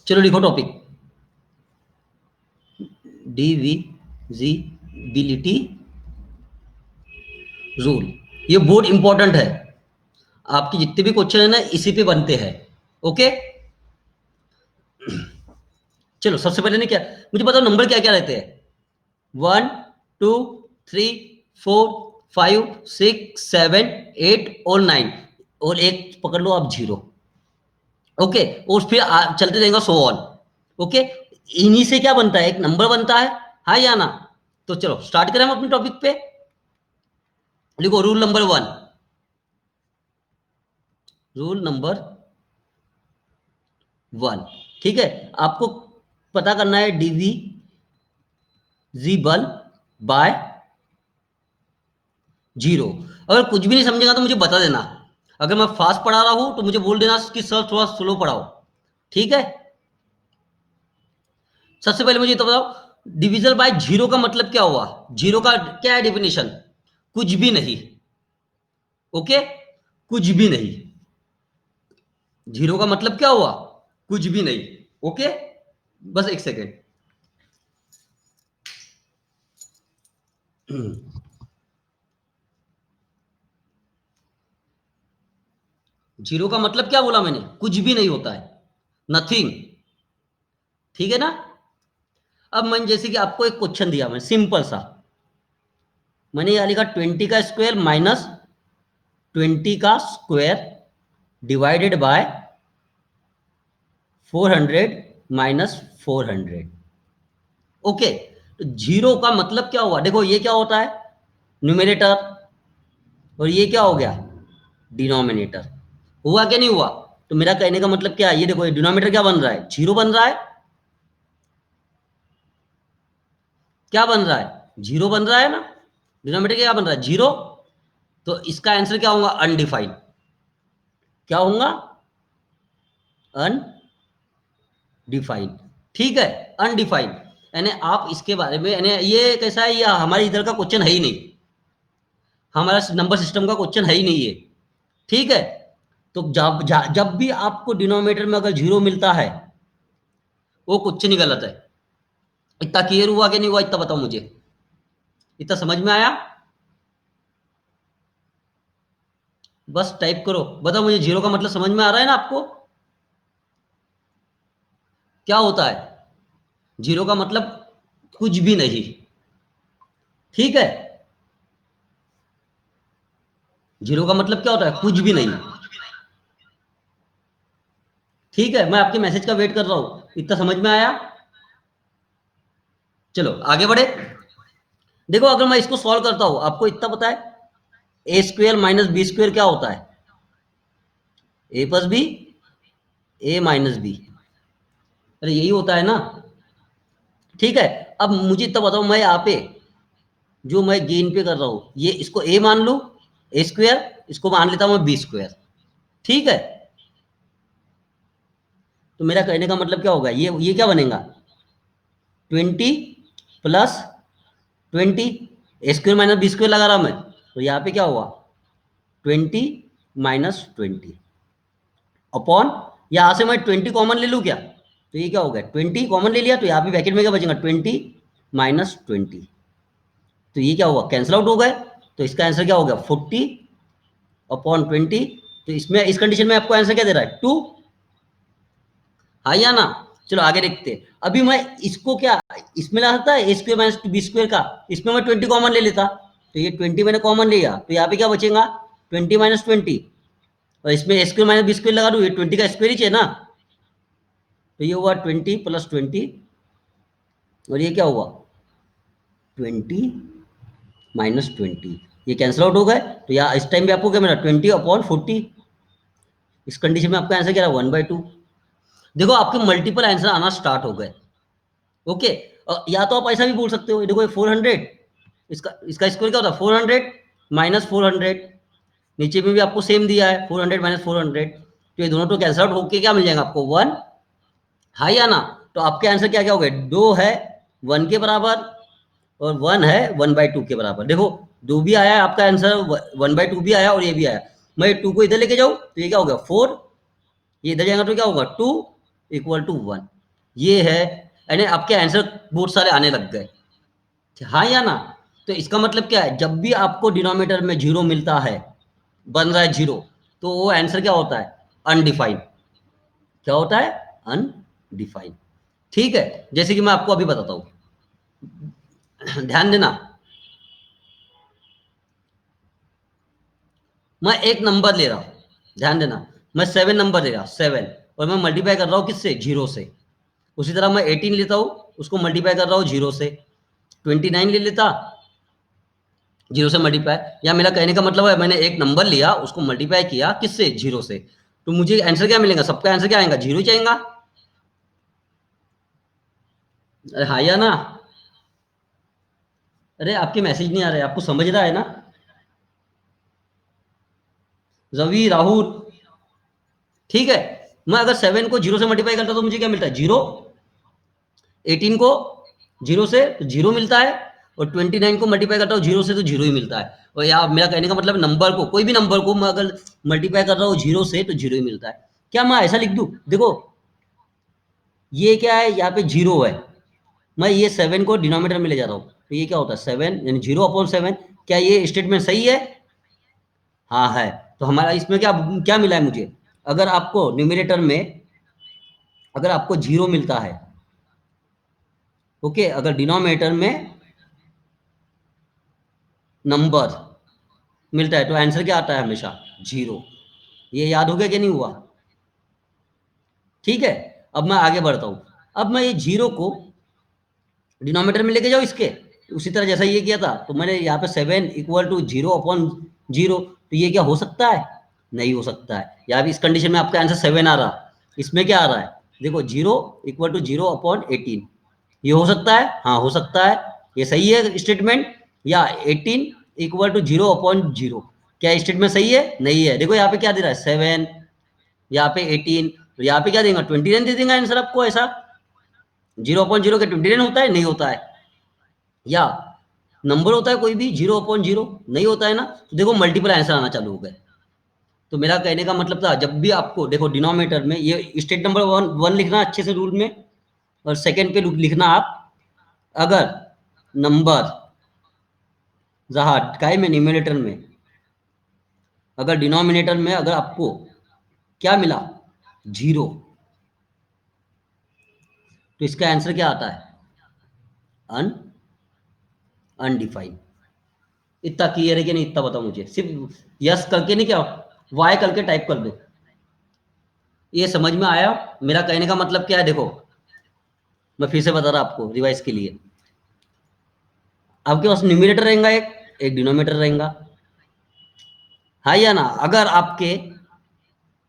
चलो लिखो topic, divisibility rule. ये बहुत इंपॉर्टेंट है, आपके जितने भी क्वेश्चन है ना इसी पे बनते हैं। ओके, चलो सबसे पहले ने क्या, मुझे बताओ नंबर क्या क्या रहते हैं? 1 2 3 4 5 6 7 8 और 9, और एक पकड़ लो आप 0। ओके, और फिर चलते रहेगा सो ऑन। ओके, इन्हीं से क्या बनता है, एक नंबर बनता है, हाँ या ना? तो चलो स्टार्ट करें हम अपने टॉपिक पे। लिखो रूल नंबर 1, रूल नंबर 1। ठीक है, आपको पता करना है डिविजिबल बाय 0। अगर कुछ भी नहीं समझेगा तो मुझे बता देना, अगर मैं फास्ट पढ़ा रहा हूं तो मुझे बोल देना कि सर थोड़ा स्लो पढ़ाओ। ठीक है, सबसे पहले मुझे तो बताओ डिविजन बाय 0 का मतलब क्या हुआ? 0 का क्या है डेफिनेशन? कुछ भी नहीं। ओके, कुछ भी नहीं। 0 का मतलब क्या हुआ? कुछ भी नहीं। ओके, बस एक सेकेंड। 0 का मतलब क्या बोला मैंने? कुछ भी नहीं होता है, नथिंग। ठीक है ना? अब मैंने जैसे कि आपको एक क्वेश्चन दिया, मैं सिंपल सा, मैंने यहां लिखा 20 का स्क्वायर माइनस 20 का square divided by 400 minus 400। Okay, तो 0 का मतलब क्या हुआ? देखो ये क्या होता है, न्यूमरेटर, और ये क्या हो गया, डिनोमिनेटर। हुआ क्या नहीं हुआ? तो मेरा कहने का मतलब क्या है, ये देखो ये डिनोमिनेटर क्या बन रहा है, 0 बन रहा है। क्या बन रहा है? 0 बन रहा है ना। डिनोमिनेटर क्या बन रहा है? 0। तो इसका आंसर क्या होगा? अनडिफाइंड। क्या होगा? अनडिफाइंड। ठीक है, अनडिफाइंड। यानी आप इसके बारे में, यानी ये कैसा है, ये हमारे इधर का क्वेश्चन है ही नहीं, हमारा नंबर सिस्टम का क्वेश्चन है ही नहीं है। ठीक है, तो जब भी आपको डिनोमिनेटर में अगर 0 मिलता है, वो क्वेश्चन ही गलत है। इतना क्लियर हुआ कि नहीं हुआ, इतना बताओ मुझे, इतना समझ में आया? बस टाइप करो, बताओ मुझे 0 का मतलब समझ में आ रहा है ना आपको? क्या होता है 0 का मतलब? कुछ भी नहीं। ठीक है, 0 का मतलब क्या होता है? कुछ भी नहीं। ठीक है, मैं आपके मैसेज का वेट कर रहा हूं, इतना समझ में आया? चलो आगे बढ़े। देखो अगर मैं इसको सॉल्व करता हूं, आपको इतना पता है ए स्क्वेयर माइनस बी स्क्वेयर क्या होता है? ए प्लस बी, ए माइनस बी। अरे यही होता है ना। ठीक है, अब मुझे इतना बताओ, मैं यहाँ पे जो मैं गेन पे कर रहा हूं, ये इसको ए मान लू, ए स्क्वेयर, इसको मान लेता हूं मैं बी स्क्वेयर। ठीक है, तो मेरा कहने का मतलब क्या होगा, ये क्या बनेगा? 20 + 20, ए स्क्वेयर माइनस बी स्क्वेयर लगा रहा मैं, तो यहाँ पे क्या हुआ? 20 - 20 अपॉन, यहां से मैं 20 कॉमन ले लूँ क्या? तो ये क्या हो गया, 20 कॉमन ले लिया, तो यहाँ पे ब्रैकेट में क्या बचेगा? 20 - 20। तो ये क्या हुआ, कैंसिल आउट हो गए। तो इसका आंसर क्या हो गया? 40/20। तो इसमें इस कंडीशन में आपको आंसर क्या दे रहा है? 2। हाँ या ना? चलो आगे देखते हैं। अभी मैं इसको क्या इसमें ला सकता है, ए स्क्वेयर माइनस बी स्क्वेयर का, इसमें मैं 20 कॉमन ले लेता, तो ये 20 मैंने कॉमन लिया, तो यहाँ पे क्या बचेगा? 20 - 20। और इसमें ए स्क्वेयर माइनस बी स्क्वेयर लगा दूँ, ये 20 का स्क्वेयर ही चाहिए ना। तो ये हुआ 20 + 20, और ये क्या हुआ? 20 - 20। ये कैंसिल आउट हो गए, तो यहाँ इस टाइम पे आपको क्या मिला? 20/40। इस कंडीशन में आपका आंसर क्या रहा? 1/2। देखो आपके मल्टीपल आंसर आना स्टार्ट हो गए। ओके, या तो आप ऐसा भी बोल सकते हो, देखो ये 400, इसका इसका स्क्वायर क्या होता है? 400 - 400। नीचे में भी आपको सेम दिया है, 400 - 400, तो ये दोनों तो कैंसिल आउट होके क्या मिल जाएगा आपको? 1। हाँ या ना? तो आपके आंसर क्या क्या हो गए? 2 है 1 के बराबर, और 1 है 1/2 के बराबर। देखो 2 भी आया है आपका आंसर, 1/2 भी आया, और ये भी आया। मैं 2 को इधर लेके जाऊं तो ये क्या हो गया? 4। ये इधर जाएगा तो क्या होगा? 2 = 1। ये है, यानी आपके आंसर बहुत सारे आने लग गए। हाँ या ना? तो इसका मतलब क्या है, जब भी आपको डिनोमिनेटर में जीरो मिलता है, बन रहा है जीरो, तो वो आंसर क्या होता है? अनडिफाइंड। क्या होता है? अनडिफाइंड। ठीक है, जैसे कि मैं आपको अभी बताता हूं, ध्यान देना। मैं एक नंबर ले रहा हूं, ध्यान देना। मैं 7 नंबर ले रहा, 7, और मैं मल्टीप्लाई कर रहा हूं किससे? जीरो से। उसी तरह मैं 18 लेता हूं, उसको मल्टीप्लाई कर रहा हूं जीरो से। 29 ले लेता, जीरो से मल्टीप्लाई। या मेरा कहने का मतलब है, मैंने एक नंबर लिया, उसको मल्टीप्लाई किया किससे? जीरो से। तो मुझे आंसर क्या मिलेगा? सबका आंसर क्या आएगा? जीरो ही आएगा। अरे हाँ या ना? अरे आपके मैसेज नहीं आ रहे, आपको समझ रहा है ना? रवि, राहुल, ठीक है। मैं अगर 7 को जीरो से मल्टीप्लाई करता तो मुझे क्या मिलता है? जीरो। 18 को जीरो से तो जीरो मिलता है, और 29 को मल्टीप्लाई करता हूँ जीरो से तो जीरो ही मिलता है। और या मेरा कहने का मतलब, नंबर को, कोई भी नंबर को मैं अगर मल्टीप्लाई कर रहा हूँ जीरो से तो जीरो ही मिलता है। क्या मैं ऐसा लिख दूं? देखो, ये क्या है? यहाँ पे जीरो है, मैं ये 7 को डिनोमिनेटर में ले जा रहा हूँ, तो ये क्या होता है? 7, यानी जीरो अपॉन 7। क्या ये स्टेटमेंट सही है? हाँ है। तो हमारा इसमें क्या क्या मिला है मुझे? अगर आपको न्यूमिनेटर में, अगर आपको जीरो मिलता है, ओके, अगर डिनोमिनेटर में नंबर मिलता है, तो आंसर क्या आता है हमेशा? जीरो। ये याद हो गया कि नहीं हुआ? ठीक है। अब मैं आगे बढ़ता हूं। अब मैं ये जीरो को डिनोमिनेटर में लेके जाओ इसके, उसी तरह जैसा ये किया था, तो मैंने यहाँ पे 7 = 0/0, तो ये क्या हो सकता है? नहीं हो सकता है। यहाँ भी इस कंडीशन में आपका आंसर 7 आ रहा, इसमें क्या आ रहा है? देखो, 0 = 0/18, ये हो सकता है? हाँ हो सकता है, ये सही है स्टेटमेंट। या 18 = 0/0, क्या स्टेटमेंट सही है? नहीं है। देखो यहाँ पे क्या दे रहा है? 7, यहाँ पे 18, यहाँ पे क्या देगा? 29 दे देगा आंसर आपको। ऐसा 0/0 के 29 होता है? नहीं होता है। या नंबर होता है कोई भी 0/0? नहीं होता है ना। तो देखो, मल्टीपल आंसर आना चालू हो गए। तो मेरा कहने का मतलब था, जब भी आपको देखो डिनोमिनेटर में, ये स्टेट नंबर वन वन लिखना अच्छे से रूल में, और सेकंड पे लिखना आप, अगर नंबर जहाँ काय में, न्यूमिनेटर में, अगर डिनोमिनेटर में अगर आपको क्या मिला? जीरो, तो इसका आंसर क्या आता है? अन अनडिफाइंड। इतना क्लियर है कि नहीं? इतना बताओ मुझे, सिर्फ यस करके नहीं, क्या वाई करके टाइप कर दो। ये समझ में आया? मेरा कहने का मतलब क्या है? देखो, मैं फिर से बता रहा आपको रिवाइज के लिए। आपके पास न्यूमिनेटर रहेगा, एक एक डिनोमिनेटर रहेगा, हाँ या ना? अगर आपके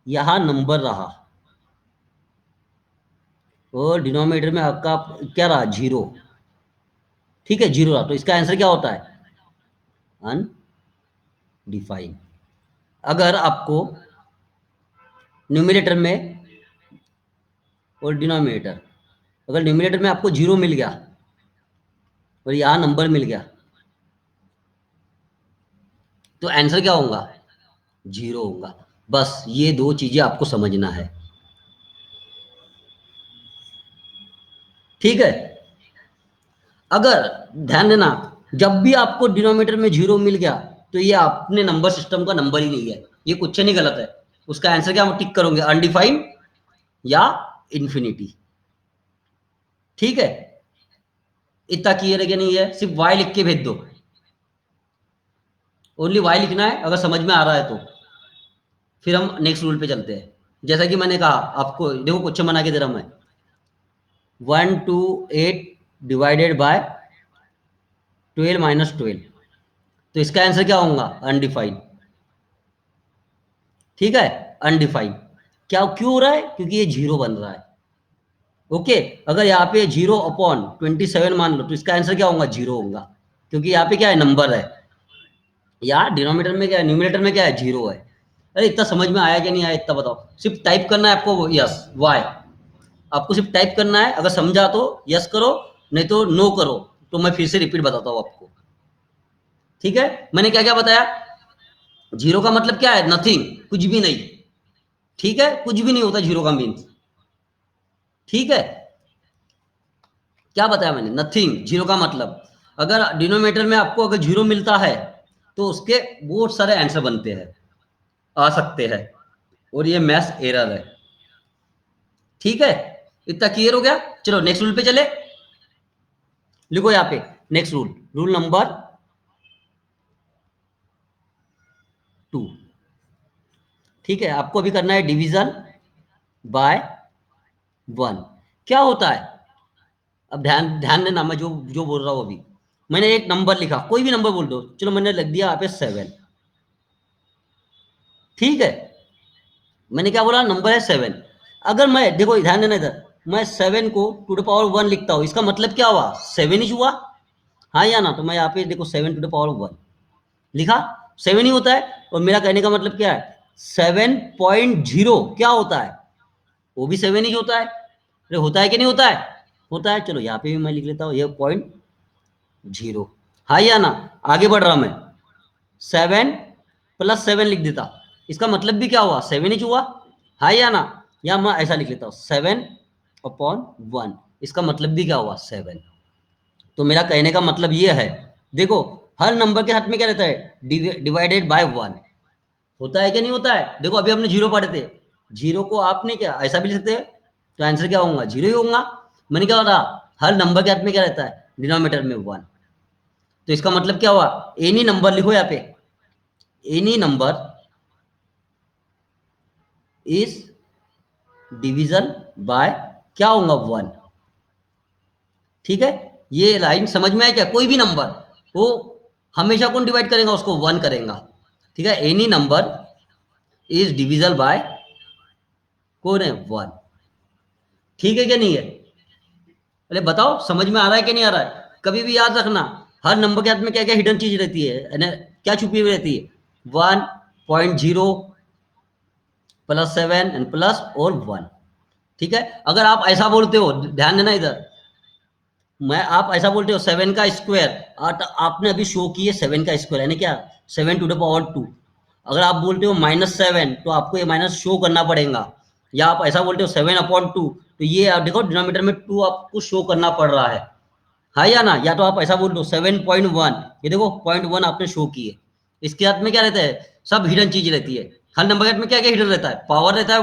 यहाँ नंबर रहा, और डिनोमिनेटर में आपका क्या रहा? जीरो। ठीक है, जीरो रहा, तो इसका आंसर क्या होता है? अनडिफाइंड। अगर आपको न्यूमिनेटर में और डिनोमिनेटर, अगर न्यूमिनेटर में आपको जीरो मिल गया और यहाँ नंबर मिल गया, तो आंसर क्या होगा? जीरो होगा। बस ये दो चीजें आपको समझना है। ठीक है। अगर ध्यान देना, जब भी आपको डिनोमिनेटर में जीरो मिल गया, तो ये अपने नंबर सिस्टम का नंबर ही नहीं है, ये कुछ नहीं गलत है। उसका आंसर क्या हम टिक करोगे? अनडिफाइंड या इन्फिनिटी। ठीक है। इतना क्लियर है कि नहीं है? सिर्फ वाई लिख के भेज दो, ओनली वाई लिखना है अगर समझ में आ रहा है तो। फिर हम नेक्स्ट रूल पे चलते हैं। जैसा कि मैंने कहा आपको, देखो क्वेश्चन बना के दे रहा हूं मैं। 128 डिवाइडेड बाय 12 - 12, तो इसका आंसर क्या होगा? अनडिफाइंड। ठीक है, अनडिफाइंड। क्या क्यों हो रहा है? क्योंकि ये जीरो बन रहा है। ओके। अगर यहाँ पे 0/27 मान लो, तो इसका आंसर क्या होगा? जीरो होगा, क्योंकि यहाँ पे क्या है? नंबर है। यहाँ डिनोमिनेटर में क्या है? न्यूमिनेटर में क्या है? जीरो है। अरे इतना समझ में आया कि नहीं आया? इतना बताओ। सिर्फ टाइप करना है आपको, यस वाई। आपको सिर्फ टाइप करना है, अगर समझा तो यस करो, नहीं तो नो करो। तो मैं फिर से रिपीट बताता हूँ आपको। ठीक है, मैंने क्या क्या बताया? जीरो का मतलब क्या है? नथिंग, कुछ भी नहीं। ठीक है, कुछ भी नहीं होता जीरो का मीन्स। ठीक है। क्या बताया मैंने, नथिंग, जीरो का मतलब अगर डिनोमिनेटर में आपको अगर जीरो मिलता है तो उसके बहुत सारे आंसर बनते हैं, आ सकते हैं, और ये मैथ्स एरर है। ठीक है, इतना क्लियर हो गया। चलो नेक्स्ट रूल पे चले, लिखो यहाँ पे नेक्स्ट रूल, रूल नंबर 2। ठीक है, आपको अभी करना है डिवीजन बाय 1। क्या होता है, अब ध्यान ध्यान देना, मैं जो जो बोल रहा हूँ अभी, मैंने एक नंबर लिखा, कोई भी नंबर बोल दो, चलो मैंने लिख दिया यहाँ पे 7। ठीक है, मैंने क्या बोला, नंबर है 7। अगर मैं, देखो ध्यान देना इधर, मैं 7 को टू द पावर 1 लिखता हूँ, इसका मतलब क्या हुआ, 7 ही हुआ। हाँ या ना, तो मैं यहाँ पे देखो 7 टू द पावर 1 लिखा, 7 ही होता है। और मेरा कहने का मतलब क्या है, 7.0 क्या होता है, वो भी 7 ही होता है। अरे होता है कि नहीं होता है, होता है। चलो यहाँ पे भी मैं लिख लेता हूँ ये 0.0। हाँ या ना, आगे बढ़ रहा मैं, 7 + 7 लिख देता, इसका मतलब भी क्या हुआ, 7 ही हुआ। हाँ या ना, या मैं ऐसा लिख लेता हूँ 7/1, इसका मतलब भी क्या हुआ, 7। तो मेरा कहने का मतलब ये है, देखो हर नंबर के हाथ में क्या रहता है, डिवाइडेड बाय 1 होता है कि नहीं होता है। देखो अभी हमने जीरो पढ़े थे, जीरो को आपने क्या ऐसा भी लिख सकते हैं, तो आंसर क्या होगा, जीरो ही होगा। मैंने क्या बोला, हर नंबर के हाथ में क्या रहता है, डिनोमिनेटर में 1। तो इसका मतलब क्या हुआ, एनी नंबर लिखो यहाँ पे, any number is division bye क्या होगा, 1। ठीक है, ये लाइन समझ में आया क्या, कोई भी नंबर वो हमेशा कौन डिवाइड करेगा, उसको 1 करेगा। ठीक है, any number is divisible by कौन है, 1। ठीक है क्या नहीं है, अरे बताओ समझ में आ रहा है कि नहीं आ रहा है। कभी भी याद रखना, हर नंबर के हाथ में क्या क्या हिडन चीज रहती है ना, क्या छुपी हुई रहती है, 1.0 +7 एंड प्लस और 1। ठीक है, अगर आप ऐसा बोलते हो, ध्यान देना इधर, मैं आप ऐसा बोलते हो 7 का स्क्वायर, आपने अभी शो किए 7 का स्क्वायर यानी क्या, 7 टू द पावर 2। अगर आप बोलते हो -7, तो आपको ये माइनस शो करना पड़ेगा। या आप ऐसा बोलते हो 7/2, तो ये आप देखो डिनोमिनेटर में 2 आपको शो करना पड़ रहा है। हाँ या ना, या तो आप ऐसा बोल दो 7.1, ये देखो 0.1 आपने शो किए। इसके हाथ में क्या रहता है, सब हिडन चीज रहती है। हर नंबर के हाथ में क्या क्या हिडन रहता है, पावर रहता है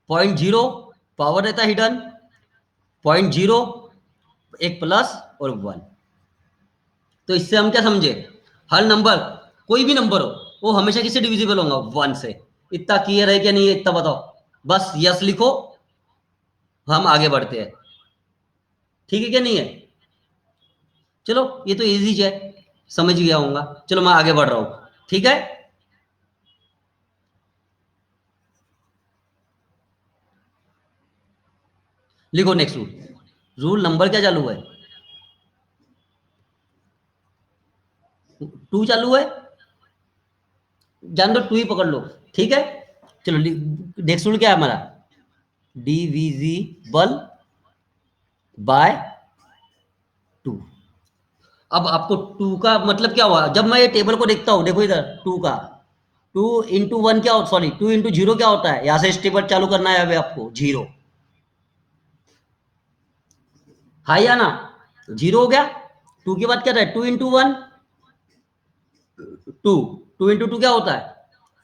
1.0, पावर रहता है हिडन 0.0, एक प्लस और 1। तो इससे हम क्या समझे, हर नंबर, कोई भी नंबर हो, वो हमेशा किससे डिविजिबल होगा, 1 से। इतना क्लियर है क्या नहीं है, इतना बताओ, बस यस लिखो, हम आगे बढ़ते हैं। ठीक है क्या नहीं है, चलो ये तो इजी है, समझ गया होगा। चलो मैं आगे बढ़ रहा हूं, ठीक है। लिखो नेक्स्ट रूल, रूल नंबर क्या चालू है, 2 चालू है, जान दो 2 ही पकड़ लो। ठीक है, चलो नेक्स्ट रूल क्या है हमारा, डिविजिबल बाय 2। अब आपको 2 का मतलब क्या हुआ, जब मैं ये टेबल को देखता हूं, देखो इधर 2 का, 2 × 1 क्या होता, सॉरी 2 × 0 क्या होता है, यहां से इस टेबल चालू करना है अभी आपको, 0। हाँ या ना, 0 हो गया। 2 के बाद क्या था, 2 × 1, 2, 2 × 2 क्या होता है,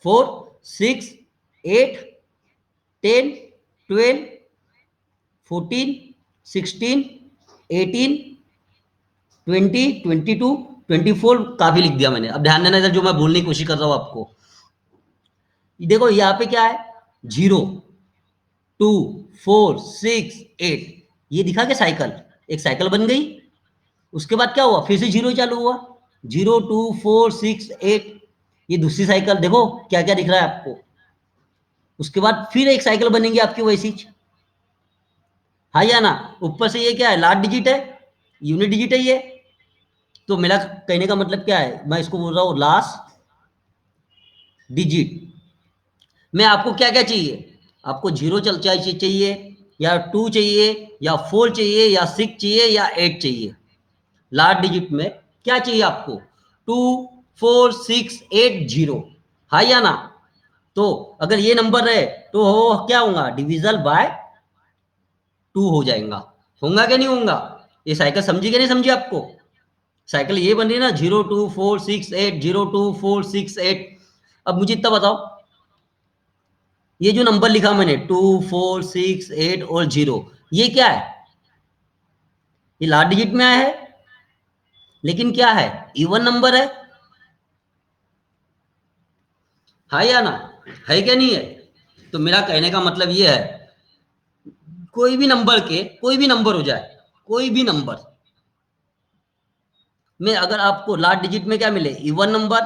4, 6, 8, 10, 12, 14, 16, 18, 20, 22, 24, काफी लिख दिया मैंने। अब ध्यान देना इधर, जो मैं बोलने की कोशिश कर रहा हूं आपको, देखो यहाँ पे क्या है, 0, 2, 4, 6, 8, ये दिखा के साइकिल, एक साइकिल बन गई। उसके बाद क्या हुआ, फिर से 0 चालू हुआ, 0, 2, 4, 6, 8, ये दूसरी साइकिल, देखो क्या क्या दिख रहा है आपको। उसके बाद फिर एक साइकिल बनेगी आपकी वैसी। हाँ या ना, ऊपर से ये क्या है, लास्ट डिजिट है, यूनिट डिजिट है ये। तो मेरा कहने का मतलब क्या है, मैं इसको बोल रहा हूँ लास्ट डिजिट में आपको क्या क्या चाहिए, आपको 0 चल चाहिए, या 2 चाहिए, या 4 चाहिए, या 6 चाहिए, या 8 चाहिए। लास्ट डिजिट में क्या चाहिए आपको, 2, 4, 6, 8, 0। हाँ या ना, तो अगर ये नंबर है तो वो क्या होगा, डिविजल बाय 2 हो जाएगा, होगा क्या नहीं होगा? ये साइकिल समझी क्या नहीं समझी आपको? साइकिल ये बन रही है ना, 02468, 02468। अब मुझे इतना बताओ, ये जो नंबर लिखा मैंने 2468 और 0, ये क्या है? ये लास्ट डिजिट में आया है, लेकिन क्या है? इवन नंबर है। हाँ या ना? है क्या नहीं है? तो मेरा कहने का मतलब ये है, कोई भी नंबर के कोई भी नंबर हो जाए, कोई भी नंबर में अगर आपको लास्ट डिजिट में क्या मिले, इवन नंबर,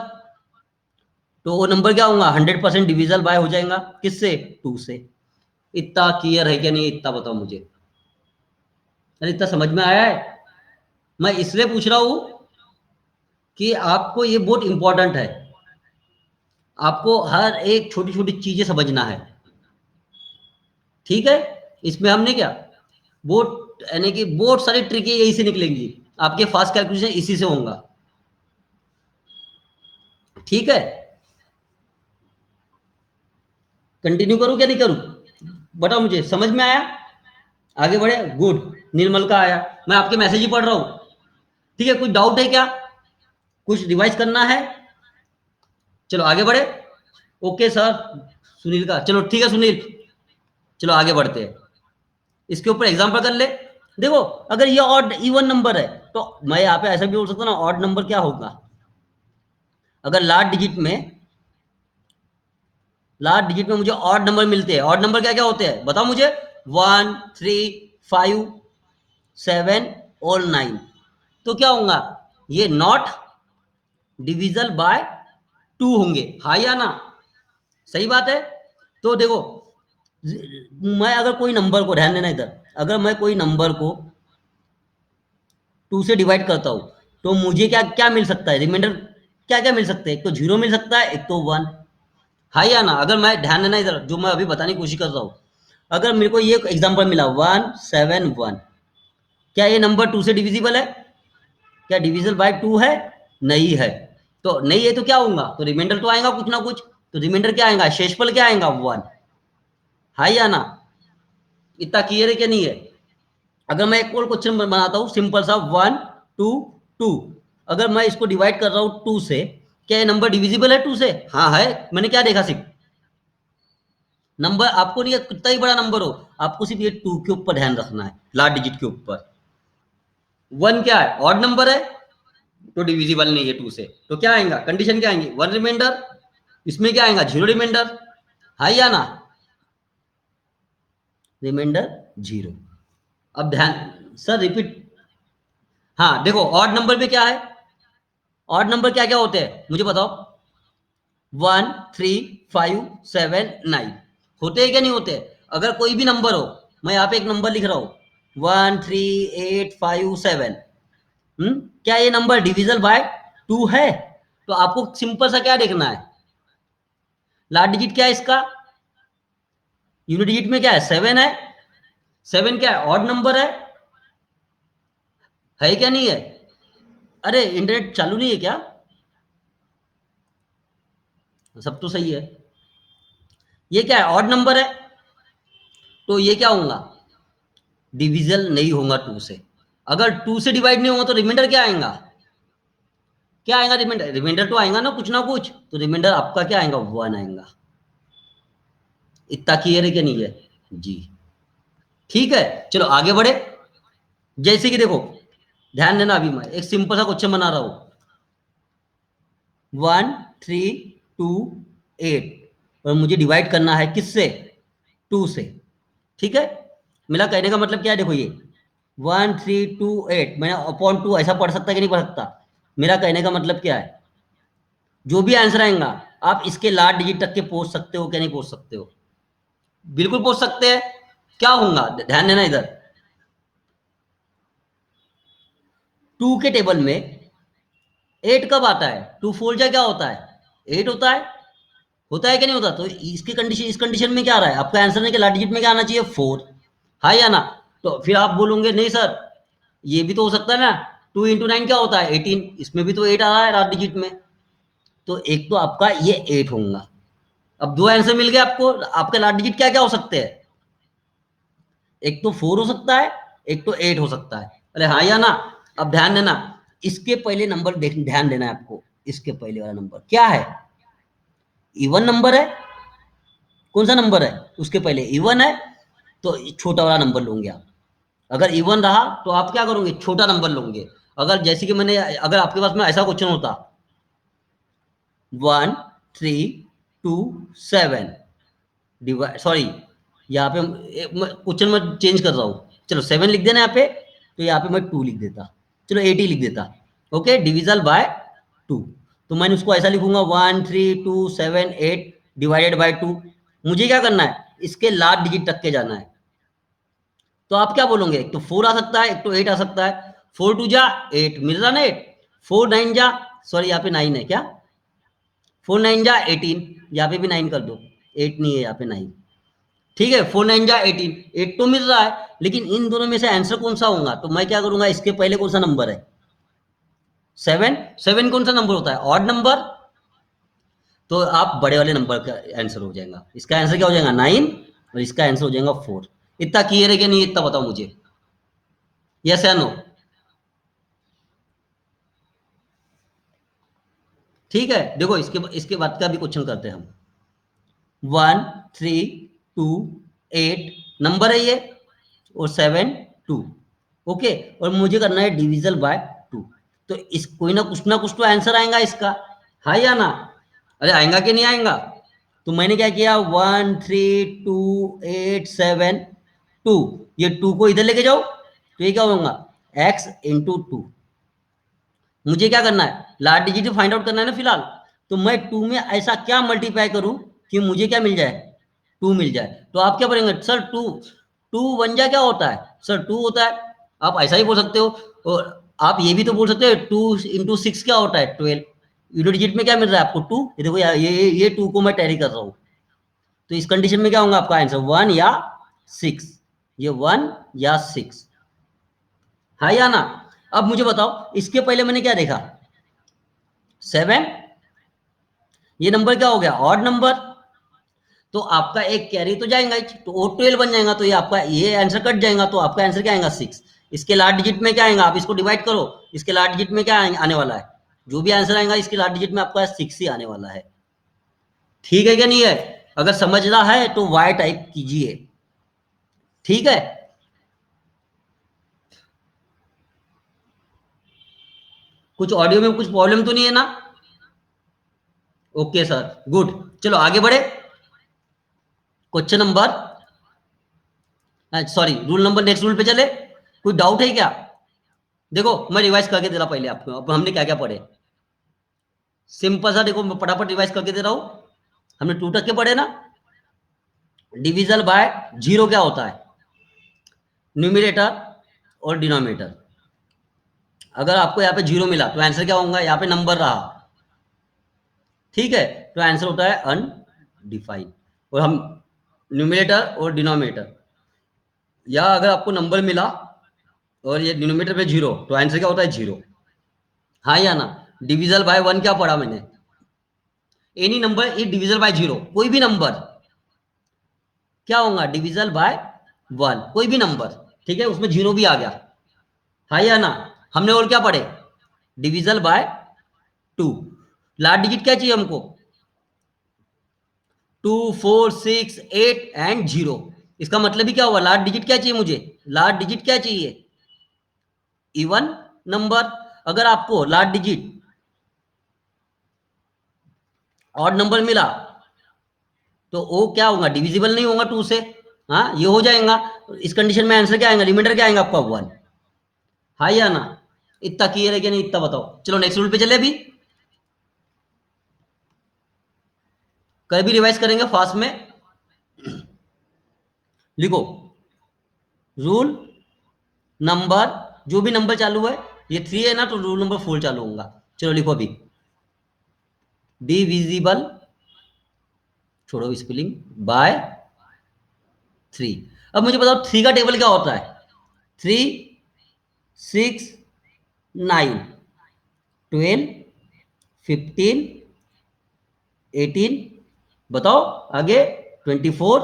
तो वो नंबर क्या होगा? 100% डिविजल बाय हो जाएगा। किससे? 2 से। इतना क्लियर है क्या नहीं? इतना बताओ मुझे। अरे इतना समझ में आया है? मैं इसलिए पूछ रहा हूं कि आपको ये बहुत इंपॉर्टेंट है। आपको हर एक छोटी छोटी चीजें समझना है, ठीक है? इसमें हमने क्या, बहुत यानी कि बहुत सारी ट्रिकें यही से निकलेंगी, आपके फास्ट कैलकुलेशन इसी से होगा, ठीक है? कंटिन्यू करूं क्या नहीं करूं? बताओ मुझे, समझ में आया? आगे बढ़े? गुड। निर्मल का आया, मैं आपके मैसेज ही पढ़ रहा हूं, ठीक है? कुछ डाउट है क्या? कुछ रिवाइज करना है? चलो आगे बढ़े। Okay sir. सुनील का, चलो ठीक है सुनील, चलो आगे बढ़ते हैं। इसके ऊपर एग्जांपल कर ले। देखो, अगर ये ऑड इवन नंबर है, तो मैं यहाँ पे ऐसा भी बोल सकता हूँ ना, ऑड नंबर क्या होगा? अगर लास्ट डिजिट में मुझे ऑड नंबर मिलते हैं, ऑड नंबर क्या क्या होते हैं बताओ मुझे? 1, 3, 5, 7 और 9। तो क्या होगा? ये नॉट डिविजल बाय 2 होंगे, हाँ या ना? सही बात है। तो देखो, मैं अगर कोई नंबर को, ध्यान देना इधर, अगर मैं कोई नंबर को 2 से डिवाइड करता हूं, तो मुझे क्या क्या मिल सकता है? रिमाइंडर क्या क्या मिल सकते हैं? एक तो 0 मिल सकता है, एक तो 1। हाँ या ना? अगर मैं, ध्यान देना इधर, जो मैं अभी बताने की कोशिश कर रहा हूं, अगर मेरे को ये एग्जांपल मिला 171, क्या ये नंबर 2 से डिविजिबल है? क्या डिविजल बाय 2 है? नहीं है। तो नहीं है तो क्या होगा? तो रिमाइंडर तो आएगा कुछ ना कुछ। तो रिमाइंडर क्या आएगा? शेषफल क्या आएगा? 1। हाँ या ना? इतना क्लियर है क्या नहीं है? अगर मैं एक और क्वेश्चन बनाता हूँ सिंपल सा, 1, 2, 2, अगर मैं इसको डिवाइड कर रहा हूँ 2 से, क्या ये नंबर डिविजिबल है 2 से? हाँ है। मैंने क्या देखा? सिर्फ नंबर, आपको नहीं, कितना ही बड़ा नंबर हो, आपको सिर्फ ये 2 के ऊपर ध्यान रखना है, लास्ट डिजिट के ऊपर। 1 क्या है? ऑड नंबर है, तो डिविजिबल नहीं है 2 से। तो क्या आएगा? कंडीशन क्या आएंगी? 1 रिमाइंडर। इसमें क्या आएगा? 0 रिमाइंडर। है या ना? रिमाइंडर 0। अब ध्यान, सर रिपीट। हाँ देखो, ऑड नंबर में क्या है? ऑड नंबर क्या क्या होते हैं मुझे बताओ? 1, 3, 5, 7, 9 होते हैं क्या नहीं होते? अगर कोई भी नंबर हो, मैं यहाँ पे एक नंबर लिख रहा हूं 1, 3, 8, 5, 7, क्या ये नंबर डिविजल बाय 2 है? तो आपको सिंपल सा क्या देखना है? लास्ट डिजिट क्या है इसका? यूनिट डिजिट में क्या है? 7 है। 7 क्या है? ऑड नंबर है क्या नहीं है? अरे इंटरनेट चालू नहीं है क्या? सब तो सही है। ये क्या है? ऑड नंबर है, तो ये क्या होगा? डिविजल नहीं होगा 2 से। अगर 2 से डिवाइड नहीं होगा तो रिमाइंडर क्या आएगा? क्या आएगा रिमाइंडर? रिमाइंडर तो आएगा ना कुछ, तो रिमाइंडर आपका क्या आएगा? 1 आएगा। इतना क्लियर है क्या नहीं है? जी। ठीक है, चलो आगे बढ़े। जैसे कि देखो, ध्यान देना, अभी मैं एक सिंपल सा क्वेश्चन बना रहा हूं, 1, 3, 2, 8, और मुझे डिवाइड करना है किससे? 2 से। ठीक है? मेरा कहने का मतलब क्या है? देखो, ये 1, 3, 2, 8 मैंने अपॉन 2 ऐसा पढ़ सकता कि नहीं पढ़ सकता? मेरा कहने का मतलब क्या है? जो भी आंसर आएगा, आप इसके लास्ट डिजिट तक के पहुंच सकते हो क्या नहीं पहुंच सकते हो? बिल्कुल पहुंच सकते हैं। क्या होगा? ध्यान देना इधर, 2 के टेबल में 8 कब आता है? 2 फोर जा क्या होता है? 8 होता है क्या नहीं होता? तो इसकी कंडीशन, इस कंडीशन में क्या आ रहा है? आपका आंसर है कि लास्ट डिजिट में क्या आना चाहिए? 4। हाँ या ना? तो फिर आप बोलोगे नहीं सर, ये भी तो हो सकता है ना, 2 × 9 क्या होता है? 18, इसमें भी तो 8 आ रहा है लास्ट डिजिट में। तो एक तो आपका ये 8 होगा। अब 2 आंसर मिल गए आपको। आपके लास्ट डिजिट क्या क्या हो सकते हैं? एक तो 4 हो सकता है, एक तो 8 हो सकता है। अरे हाँ या ना? अब ध्यान देना, इसके पहले नंबर देख, ध्यान देना है आपको, इसके पहले वाला नंबर क्या है? इवन नंबर है। कौन सा नंबर है? उसके पहले इवन है, तो छोटा वाला नंबर लोगे आप। अगर इवन रहा तो आप क्या करोगे? छोटा नंबर लोगे। अगर जैसे कि मैंने, अगर आपके पास में ऐसा क्वेश्चन होता 1 3 2 7, डिवाइड, सॉरी, यहाँ पे क्वेश्चन में चेंज कर रहा हूँ, चलो 7 लिख देना यहाँ पे, तो यहाँ पे मैं 2 लिख देता, चलो 8 ही लिख देता। ओके, डिविजल बाय 2, तो मैंने उसको ऐसा लिखूंगा 1 3 2 7 8 डिवाइडेड बाय 2। मुझे क्या करना है? इसके लास्ट डिजिट तक के जाना है। तो आप क्या बोलोगे? एक तो 4 आ सकता है, एक तो 8 आ सकता है। 4 2 जा 8, मिल रहा ना 8। 4 9 जा, सॉरी यहाँ पे 9 है क्या? 4 9 जा 18, यहाँ पे भी 9 कर दो, 8 नहीं है यहाँ पे, 9। ठीक है, 4 9 जा 18, 8 तो मिल रहा है, लेकिन इन दोनों में से आंसर कौन सा होगा? तो मैं क्या करूंगा, इसके पहले कौन सा नंबर है? 7। 7 कौन सा नंबर होता है? Odd number. तो आप बड़े वाले नंबर का आंसर हो जाएगा, इसका आंसर क्या हो जाएगा? 9, और इसका आंसर हो जाएगा 4। इतना क्लियर है कि नहीं? इतना बताओ मुझे, यस या नो? ठीक है, देखो इसके बाद का भी क्वेश्चन करते हैं हम। 1 3 2 8 नंबर है ये, और 7 2। ओके, और मुझे करना है डिविजल बाय 2। तो इस कोई ना कुछ तो आंसर आएगा इसका, हाँ या ना? अरे आएगा कि नहीं आएगा? तो मैंने क्या किया, 1 3 2 8 7 2, ये 2 को इधर लेके जाओ, तो ये क्या होगा? x × 2। मुझे क्या करना है? लास्ट डिजिट फाइंड आउट करना है ना फिलहाल। तो मैं 2 में ऐसा क्या मल्टीप्लाई करूं कि मुझे क्या मिल जाए? 2 मिल जाए। तो आप क्या करेंगे? सर 2, 2 1 जा क्या होता है? सर 2 होता है। आप ऐसा ही बोल सकते हो, और आप ये भी तो बोल सकते हो 2 × 6 क्या होता है? 12। यूनिट डिजिट में क्या मिल रहा है आपको? 2। ये देखो यार, ये 2 को मैं टैली कर रहा हूँ, तो इस कंडीशन में क्या होगा आपका आंसर? 1 या 6। ये 1 या 6, हाँ या ना? अब मुझे बताओ, इसके पहले मैंने क्या देखा? 7। ये नंबर क्या हो गया? Odd number. तो आपका एक कैरी तो जाएगा ही, तो वो 12 बन जाएगा, तो ये आपका ये आंसर कट जाएगा, तो आपका आंसर क्या आएगा? 6। इसके लास्ट डिजिट में क्या आएगा? आप इसको डिवाइड करो, इसके लास्ट डिजिट में क्या आने वाला है? जो भी आंसर आएगा इसके लास्ट डिजिट में आपका 6 ही आने वाला है। ठीक है क्या नहीं है? अगर समझ रहा है तो वाई टाइप कीजिए, ठीक है? कुछ ऑडियो में कुछ प्रॉब्लम तो नहीं है ना? Okay sir, good. चलो आगे बढ़े। Question number, sorry, rule number, next rule पे चले। कोई डाउट है क्या? देखो मैं रिवाइज करके दे रहा पहले आपको, अब हमने क्या क्या पढ़े। सिंपल सा देखो, मैं फटाफट रिवाइज करके दे रहा हूं। हमने 2 तक के पढ़े ना? डिविजल बाय 0 क्या होता है? न्यूमिनेटर और डिनोमिनेटर। अगर आपको यहाँ पे 0 मिला तो आंसर क्या होगा? यहाँ पे नंबर रहा, ठीक है, तो आंसर होता है अनडिफाइंड। और हम न्यूमिनेटर और डिनोमिनेटर, या अगर आपको नंबर मिला और ये डिनोमिनेटर पे 0, तो आंसर क्या होता है? 0, हाँ या ना? डिविजल बाय 1 क्या पढ़ा मैंने? Any number is divisible by 0, कोई भी नंबर क्या होगा? डिविजल बाय 1, कोई भी नंबर, ठीक है, उसमें 0 भी आ गया, हाँ या ना? हमने और क्या पढ़े? Divisible by 2। लास्ट डिजिट क्या चाहिए हमको? 2 4 6 8 एंड 0। इसका मतलब ही क्या हुआ? लास्ट डिजिट क्या चाहिए मुझे? लास्ट डिजिट क्या चाहिए? Even number. अगर आपको लास्ट डिजिट ऑड नंबर मिला, तो वो क्या होगा? डिविजिबल नहीं होगा 2 से, हाँ, ये हो जाएगा। इस कंडीशन में आंसर क्या आएगा? रिमाइंडर क्या आएगा आपका? 1, हाँ या ना? इतना क्लियर है कि नहीं? इतना बताओ। चलो नेक्स्ट रूल पे चले। अभी कल भी रिवाइज करेंगे फास्ट में। लिखो, रूल नंबर, जो भी नंबर चालू है, ये 3 है ना, तो रूल नंबर 4 चालू होगा। चलो लिखो अभी, डिविजिबल, छोड़ो स्पेलिंग, बाय 3। अब मुझे बताओ 3 का टेबल क्या होता है? 3 6 9 12 15 18, बताओ आगे, 24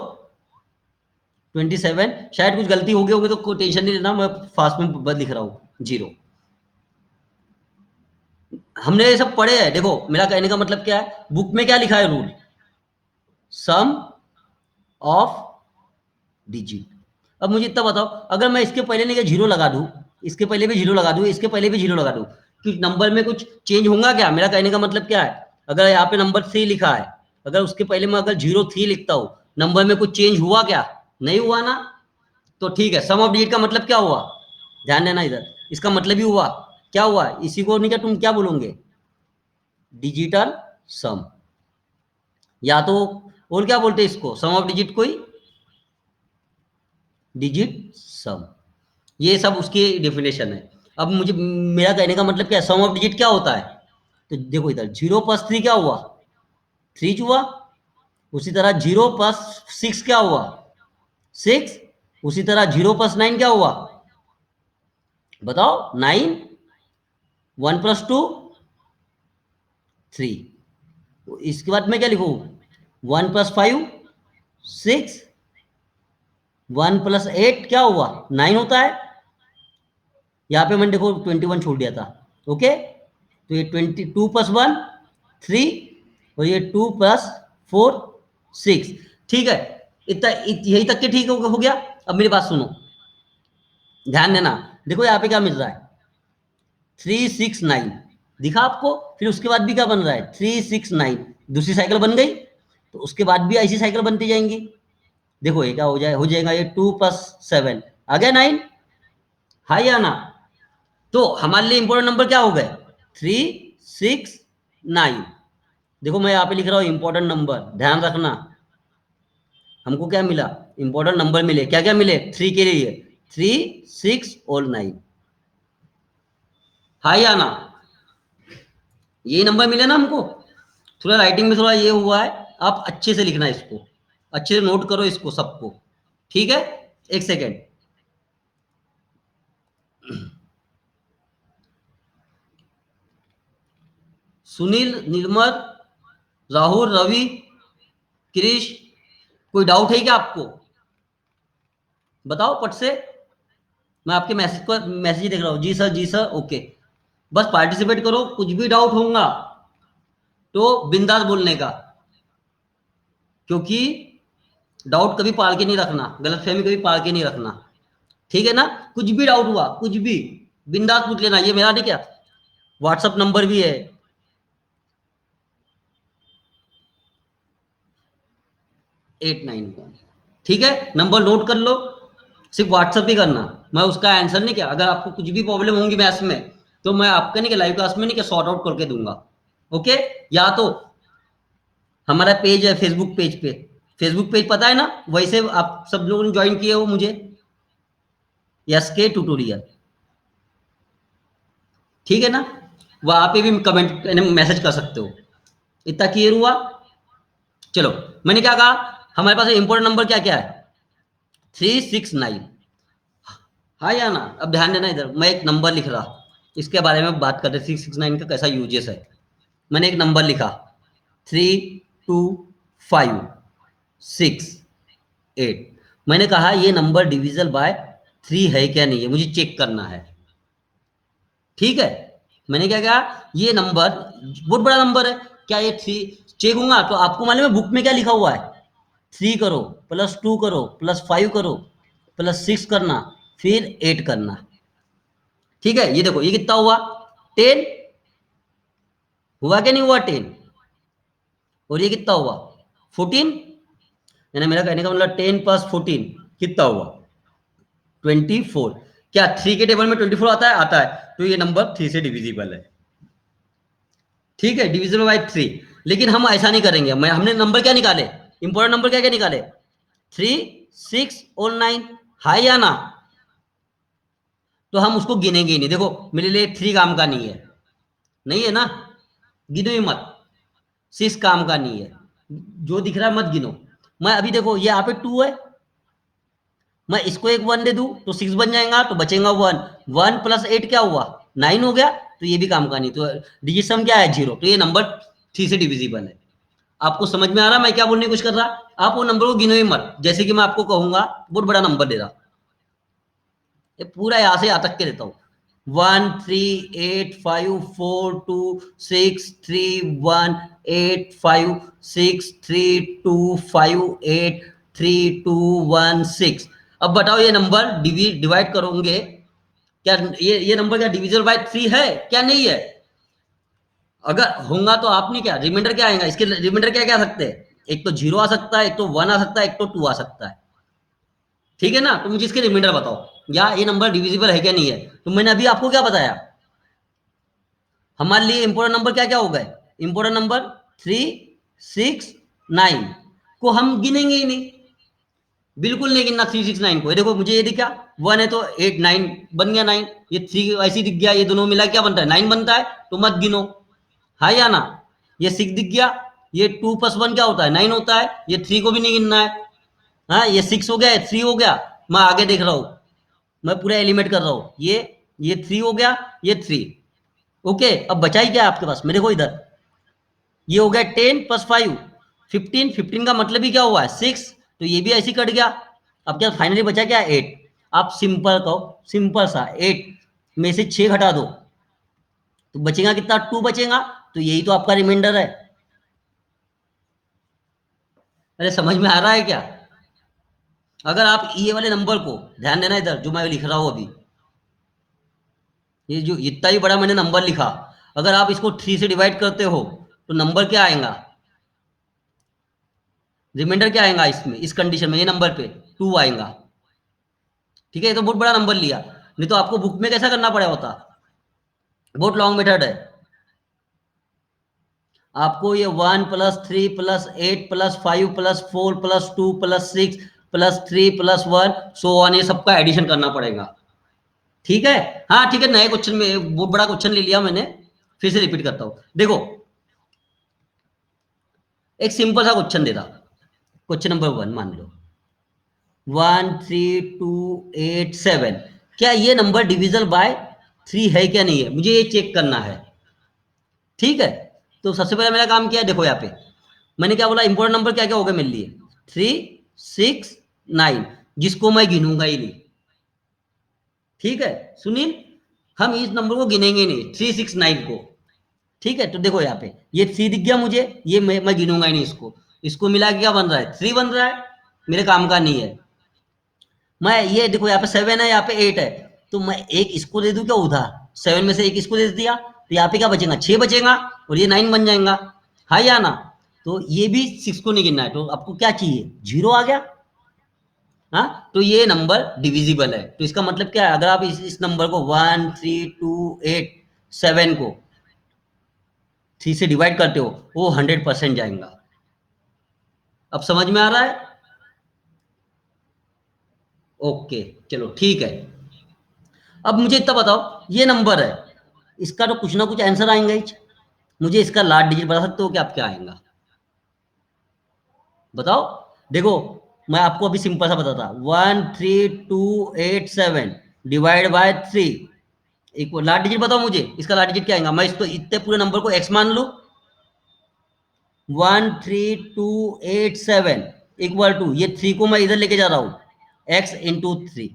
27, शायद कुछ गलती हो गई होगी तो कोई टेंशन नहीं लेना, मैं फास्ट में बस लिख रहा हूँ 0। हमने ये सब पढ़े हैं। देखो मेरा कहने का मतलब क्या है, बुक में क्या लिखा है रूल, सम ऑफ डिजिट। अब मुझे इतना बताओ, अगर मैं इसके पहले नहीं जीरो लगा दूं, इसके पहले भी जीरो लगा दूं, इसके पहले भी जीरो लगा दूं, कि नंबर में कुछ चेंज होगा क्या? मेरा कहने का मतलब क्या है, अगर यहाँ पे नंबर 3 लिखा है, अगर उसके पहले मैं अगर 03 लिखता हूँ, नंबर में कुछ चेंज हुआ क्या? नहीं हुआ ना। तो ठीक है, सम ऑफ डिजिट का मतलब क्या हुआ, ध्यान देना इधर, इसका मतलब ही हुआ, क्या हुआ, इसी को नहीं क्या तुम क्या बोलोगे, डिजिटल सम, या तो और क्या बोलते हैं इसको, सम ऑफ डिजिट कोई डिजिट सम, ये सब उसकी डेफिनेशन है। अब मुझे मेरा कहने का मतलब क्या है, सम ऑफ डिजिट क्या होता है, तो देखो इधर 0 + 3 क्या हुआ, 3 हुआ। उसी तरह 0 + 6 क्या हुआ, 6। उसी तरह 0 + 9 क्या हुआ, बताओ 9। 1 + 2 3। इसके बाद मैं क्या लिखूं, 1 + 5 6। 1 + 8 क्या हुआ, 9 होता है। यहाँ पे मैंने देखो 21 छोड़ दिया था। ओके, तो ये 22 + 1 3, और ये 2 + 4 6। ठीक है, इतना यही तक के ठीक हो गया। अब मेरी बात सुनो, ध्यान देना, देखो यहाँ पे क्या मिल रहा है, 369 दिखा आपको, फिर उसके बाद भी क्या बन रहा है, 369, दूसरी साइकिल बन गई, तो उसके बाद भी ऐसी साइकिल बनती जाएंगी। देखो ये क्या हो जाएगा, ये 2 + 7 आ गया 9, हाँ या ना। तो हमारे लिए इंपॉर्टेंट नंबर क्या हो गए, 369। देखो मैं यहाँ पे लिख रहा हूँ इंपॉर्टेंट नंबर, ध्यान रखना, हमको क्या मिला, इंपॉर्टेंट नंबर मिले, क्या क्या मिले, 3 के लिए 3 6 और 9, हाँ या ना, यही नंबर मिले ना हमको। थोड़ा राइटिंग में थोड़ा ये हुआ है, आप अच्छे से लिखना इसको, अच्छे से नोट करो इसको सबको, ठीक है। एक सेकेंड, सुनील, निर्मल, राहुल, रवि, क्रिश, कोई डाउट है क्या आपको, बताओ पट से। मैं आपके मैसेज ही देख रहा हूँ, जी सर जी सर, ओके। बस पार्टिसिपेट करो, कुछ भी डाउट होगा तो बिंदास बोलने का, क्योंकि डाउट कभी पाल के नहीं रखना, गलतफहमी कभी पाल के नहीं रखना, ठीक है ना। कुछ भी डाउट हुआ, कुछ भी बिंदास पूछ लेना, ये मेरा नहीं क्या व्हाट्सअप नंबर भी है, 891, ठीक है, नंबर नोट कर लो, सिर्फ व्हाट्सअप ही करना। मैं उसका आंसर नहीं क्या, अगर आपको कुछ भी प्रॉब्लम होंगी मैथ्स में, तो मैं आपका नहीं क्या लाइव क्लास में नहीं क्या सॉर्ट आउट करके दूंगा। ओके, या तो हमारा पेज है फेसबुक पेज पे, फेसबुक पेज पता है ना, वैसे आप सब लोगों ने ज्वाइन किए हो मुझे, यस के ट्यूटोरियल, ठीक है ना, वहां पे भी कमेंट मैसेज कर सकते हो। इतना क्लियर हुआ। चलो, मैंने क्या कहा, हमारे पास इंपॉर्टेंट नंबर क्या क्या है, 369, हाँ या ना। अब ध्यान देना इधर, मैं एक नंबर लिख रहा, इसके बारे में बात करते, 369 का कैसा यूजेस है। मैंने एक नंबर लिखा, 3 2 5 6 8। मैंने कहा ये नंबर डिविजल बाय 3 है क्या नहीं है, मुझे चेक करना है, ठीक है। मैंने क्या कहा, ये नंबर बहुत बड़ा नंबर है, क्या ये 3 चेक होगा, तो आपको मालूम है बुक में क्या लिखा हुआ है, 3 करो, +2 करो, +5 करो, +6 करना, फिर 8 करना, ठीक है। ये देखो ये कितना हुआ, 10 हुआ क्या नहीं हुआ, 10, और ये कितना हुआ, 14, यानी मेरा कहने का मतलब 10 + 14 कितना हुआ, 24। क्या 3 के टेबल में 24 आता है, आता है, तो ये नंबर 3 से डिविजिबल है, ठीक है, डिविजिबल बाय 3। लेकिन हम ऐसा नहीं करेंगे, मैं हमने नंबर क्या निकाले, इंपॉर्टेंट नंबर क्या क्या निकाले, 3 6 और 9, है या ना। तो हम उसको गिनेंगे ही नहीं, देखो मेरे लिए 3 काम का नहीं है, नहीं है ना, गिनो ही मत, 6 काम का नहीं है, जो दिख रहा है मत गिनो। मैं अभी देखो ये यहाँ पे 2 है, मैं इसको एक 1 दे दूं तो 6 बन जाएगा, तो बचेगा 1, 1 + 8 क्या हुआ, 9 हो गया, तो ये भी काम का नहीं, तो डिजिट सम क्या है 0, तो ये नंबर 3 से डिविजिबल है। आपको समझ में आ रहा मैं क्या बोलने की कोशिश कर रहा? आप वो नंबर को गिनो ही मत, जैसे कि मैं आपको कहूंगा बहुत बड़ा नंबर दे रहा, ये पूरा यहां से यहां तक के देता हूं, 1385263158325832116। अब बताओ ये नंबर डिवाइड करोगे क्या? ये नंबर क्या डिविजिबल बाय 3 है क्या? नहीं है। अगर होगा तो आप नहीं, क्या रिमाइंडर क्या आएगा इसके? रिमाइंडर क्या क्या आ सकते हैं? एक तो 0 आ सकता है, एक तो 1 आ सकता है, एक तो 2 आ सकता है। ठीक है ना? तो मुझे इसके रिमाइंडर बताओ, या ये नंबर डिविजिबल है क्या नहीं है? तो मैंने अभी आपको क्या बताया, हमारे लिए इंपोर्टेंट नंबर क्या क्या हो गए? इंपोर्टेंट नंबर 3, 6, 9 को हम गिनेंगे ही नहीं, बिल्कुल नहीं गिनना 3, 6, 9 को। ये देखो मुझे ये दिखा 1 है तो 8, 9 बन गया 9, ये 3 ऐसे दिख गया, ये दोनों मिला क्या बनता है? 9 बनता है, तो मत गिनो, है या ना? ये 6 दिख गया, ये 2+1 क्या होता है? 9 होता है, ये 3 को भी नहीं गिनना है। हाँ, ये 6 हो गया, ये 3 हो गया, मैं आगे देख रहा हूं, मैं पूरा एलिमेट कर रहा हूं, ये 3 हो गया, ये 3। ओके, अब बचा ही क्या है आपके पास? मेरे को इधर ये हो गया 10+5 15, 15 का मतलब ही क्या हुआ है? 6, तो ये भी ऐसे ही कट गया। अब क्या फाइनली बचा क्या? 8। आप सिंपल कहो, सिंपल सा 8 में से 6 घटा दो तो बचेगा कितना? 2 बचेगा, तो यही तो आपका रिमाइंडर है। अरे समझ में आ रहा है क्या? अगर आप ये वाले नंबर को ध्यान देना, इधर जो मैं लिख रहा हूं अभी, ये जो इतना ही बड़ा मैंने नंबर लिखा, अगर आप इसको 3 से डिवाइड करते हो तो नंबर क्या आएगा? रिमाइंडर क्या आएगा इसमें? इस कंडीशन में ये नंबर पे 2 आएगा। ठीक है, ये तो बहुत बड़ा नंबर लिया, नहीं तो आपको बुक में कैसा करना पड़ा होता? बहुत लॉन्ग मेथड है। आपको ये 1+3+8+5+4+2+6+3+1 सो ऑन, ये सबका एडिशन करना पड़ेगा। ठीक है? हाँ ठीक है, नए क्वेश्चन में बहुत बड़ा क्वेश्चन ले लिया मैंने, फिर से रिपीट करता हूं। देखो एक सिंपल सा क्वेश्चन दे रहा, क्वेश्चन नंबर 1 मान लो 13287, क्या ये नंबर डिविजल बाय 3 है क्या नहीं है? मुझे ये चेक करना है। ठीक है, तो सबसे पहले मेरा काम क्या है? देखो यहाँ पे मैंने क्या बोला, इंपॉर्टेंट नंबर क्या क्या हो गए मेरे लिए? 3, 6, 9, जिसको मैं गिनूंगा ही नहीं। ठीक है सुनील, हम इस नंबर को गिनेंगे नहीं, 3, 6, 9 को। ठीक है, तो देखो यहाँ पे ये 3 दिख गया मुझे, ये मैं गिनूंगा ही नहीं इसको। इसको मिला के क्या बन रहा है? 3 बन रहा है, मेरे काम का नहीं है। मैं ये देखो यहाँ पे 7 है, यहाँ पे 8 है, तो मैं एक इसको दे दूं क्या उधार? 7 में से एक इसको दे दिया, तो यहाँ पे क्या बचेगा? 6 बचेगा, और ये 9 बन जाएगा, है या ना? तो ये भी 6 को नहीं गिनना है, तो आपको क्या चाहिए? 0 आ गया। हाँ, तो ये नंबर डिविजिबल है, तो इसका मतलब क्या है? अगर आप इस नंबर को 13287 को 3 से डिवाइड करते हो, वो 100% जाएगा। अब समझ में आ रहा है? ओके, चलो ठीक है। अब मुझे इतना बताओ, ये नंबर है, इसका तो कुछ ना कुछ आंसर आएगा ही। मुझे इसका लास्ट डिजिट बता सकते हो कि आप क्या आएगा? बताओ। देखो मैं आपको अभी सिंपल सा बताता, 13287 डिवाइड बाय 3, एक लास्ट डिजिट बताओ मुझे, इसका लास्ट डिजिट क्या आएगा? मैं इसको इतने पूरे नंबर को एक्स मान लू, 13287 इक्वल टू ये 3 को मैं इधर लेके जा रहा हूं, x × 3।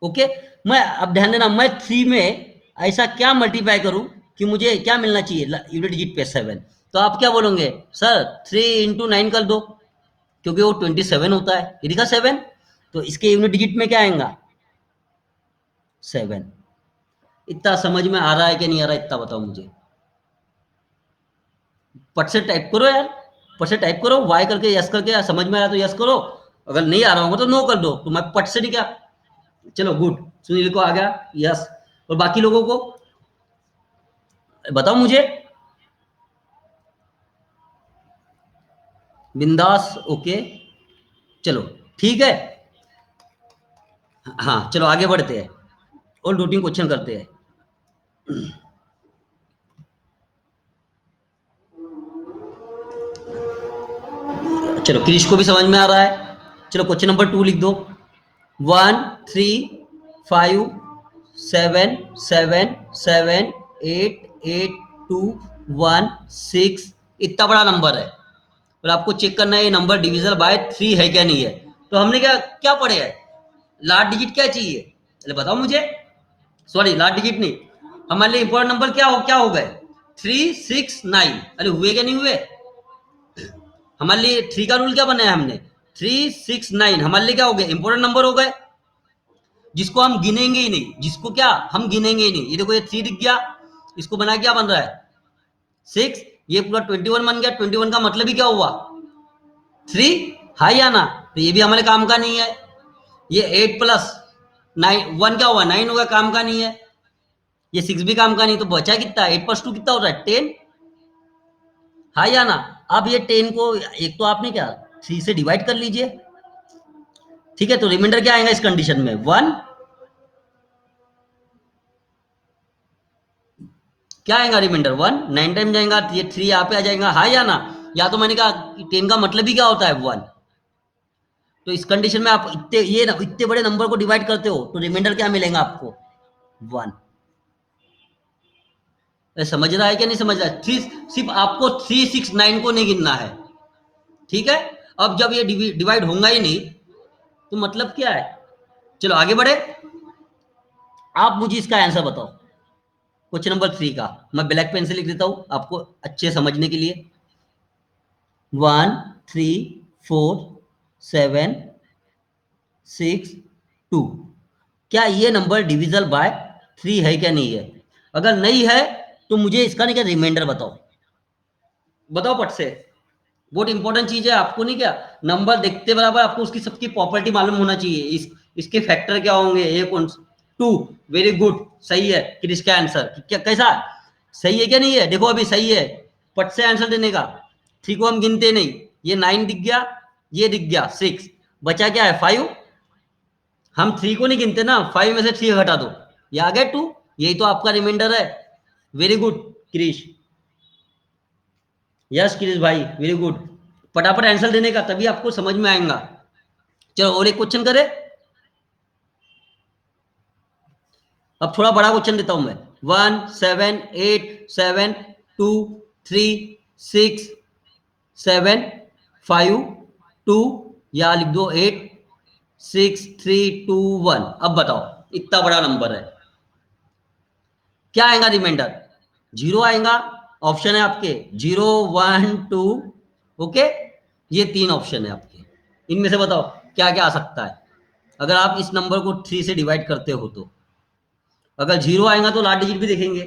ओके, मैं अब ध्यान देना, मैं 3 में ऐसा क्या मल्टीप्लाई करूं कि मुझे क्या मिलना चाहिए यूनिट डिजिट पे? 7। तो आप क्या बोलोगे? सर 3 × 9 कर दो, क्योंकि वो 27 होता है, ये लिखा 7, तो इसके यूनिट डिजिट में क्या आएगा? 7। इतना समझ में आ रहा है कि नहीं आ रहा, इतना बताओ मुझे। पट से टाइप करो यार, पट से टाइप करो, वाई करके यस करके, या समझ में आया तो यस करो, अगर नहीं आ रहा होगा तो नो कर दो, तो मैं पट से नहीं क्या। चलो गुड, सुनील को आ गया यस, और बाकी लोगों को बताओ मुझे। बिंदास, ओके, चलो ठीक है। हाँ चलो आगे बढ़ते हैं और रूटीन क्वेश्चन करते हैं। चलो क्रिश को भी समझ में आ रहा है, चलो क्वेश्चन नंबर 2 लिख दो। 1, 3, 5, 7, 7, 7, 8, 8, 216, इतना बड़ा नंबर है और आपको चेक करना है ये नंबर डिविजल बाय 3 है क्या नहीं है। तो हमने क्या क्या पढ़े है, लास्ट डिजिट क्या चाहिए, चलो बताओ मुझे। सॉरी लास्ट डिजिट नहीं, हमारे लिए इंपॉर्टेंट नंबर क्या हो गए, 369। अरे हुए क्या नहीं हुए, हमारे लिए 3 का रूल क्या बनाया हमने, 369 हमारे लिए क्या हो गया, इंपॉर्टेंट नंबर हो गए जिसको हम गिनेंगे ही नहीं, जिसको क्या हम गिनेंगे ही नहीं। ये देखो ये 3 दिख गया, इसको बना क्या बन रहा है 6, ये पूरा 21 बन गया। 21 का मतलब ही क्या हुआ 3, हाई या ना, तो ये भी हमारे काम का नहीं है। ये 8 प्लस 9 1 क्या हुआ 9 होगा, काम का नहीं है। ये 6 भी काम का नहीं, तो बचा कितना, 8 प्लस 2 कितना होता है 10, हाई या ना। अब ये 10 को एक तो आपने क्या 3 से डिवाइड कर लीजिए, ठीक है, तो रिमाइंडर क्या आएगा इस कंडीशन में 1, क्या आएगा रिमाइंडर 1, 9 टाइम जाएगा, ये 3 यहाँ पे आ जाएगा, हाँ या ना। या तो मैंने कहा 10 का मतलब ही क्या होता है 1। तो इस कंडीशन में आप इतने बड़े नंबर को डिवाइड करते हो तो रिमाइंडर क्या मिलेगा आपको 1। समझ रहा है क्या नहीं समझ रहा है, थ्री, सिर्फ आपको 369 को नहीं गिनना है, ठीक है। अब जब ये डिवाइड होगा ही नहीं तो मतलब क्या है, चलो आगे बढ़े। आप मुझे इसका आंसर बताओ क्वेश्चन नंबर 3 का, मैं ब्लैक पेन से लिख देता हूं आपको अच्छे समझने के लिए। 1 3 4 7 6 2, क्या ये नंबर डिविजल बाय 3 है क्या नहीं है। अगर नहीं है तो मुझे इसका नहीं क्या रिमाइंडर बताओ, बताओ पट से। बहुत इंपॉर्टेंट चीज है, आपको नहीं क्या नंबर देखते बराबर आपको उसकी सबकी प्रॉपर्टी मालूम होना चाहिए, इसके फैक्टर क्या होंगे, ये कौन 2, वेरी गुड, सही है क्रिश का आंसर, क्या कैसा सही है क्या नहीं है, देखो अभी सही है, पट से आंसर देने का। 3 को हम गिनते नहीं, ये 9 दिख गया, ये दिख गया 6, बचा क्या है 5। हम 3 को नहीं गिनते ना, 5 में से 3 घटा दो, ये आ गया 2, यही तो आपका रिमाइंडर है। Very good Krish, yes Krish भाई वेरी गुड, फटाफट आंसर देने का तभी आपको समझ में आएगा। चलो और एक क्वेश्चन करें, अब थोड़ा बड़ा क्वेश्चन देता हूं मैं। 1 7 8 7 2 3 6 7 5 2, या लिख दो 8 6 3 2 1। अब बताओ इतना बड़ा नंबर है, क्या आएगा रिमाइंडर, 0 आएगा, ऑप्शन है आपके 0 1 2, ओके, ये 3 ऑप्शन है आपके, इनमें से बताओ क्या क्या आ सकता है अगर आप इस नंबर को 3 से डिवाइड करते हो तो। अगर 0 आएगा तो लास्ट डिजिट भी देखेंगे,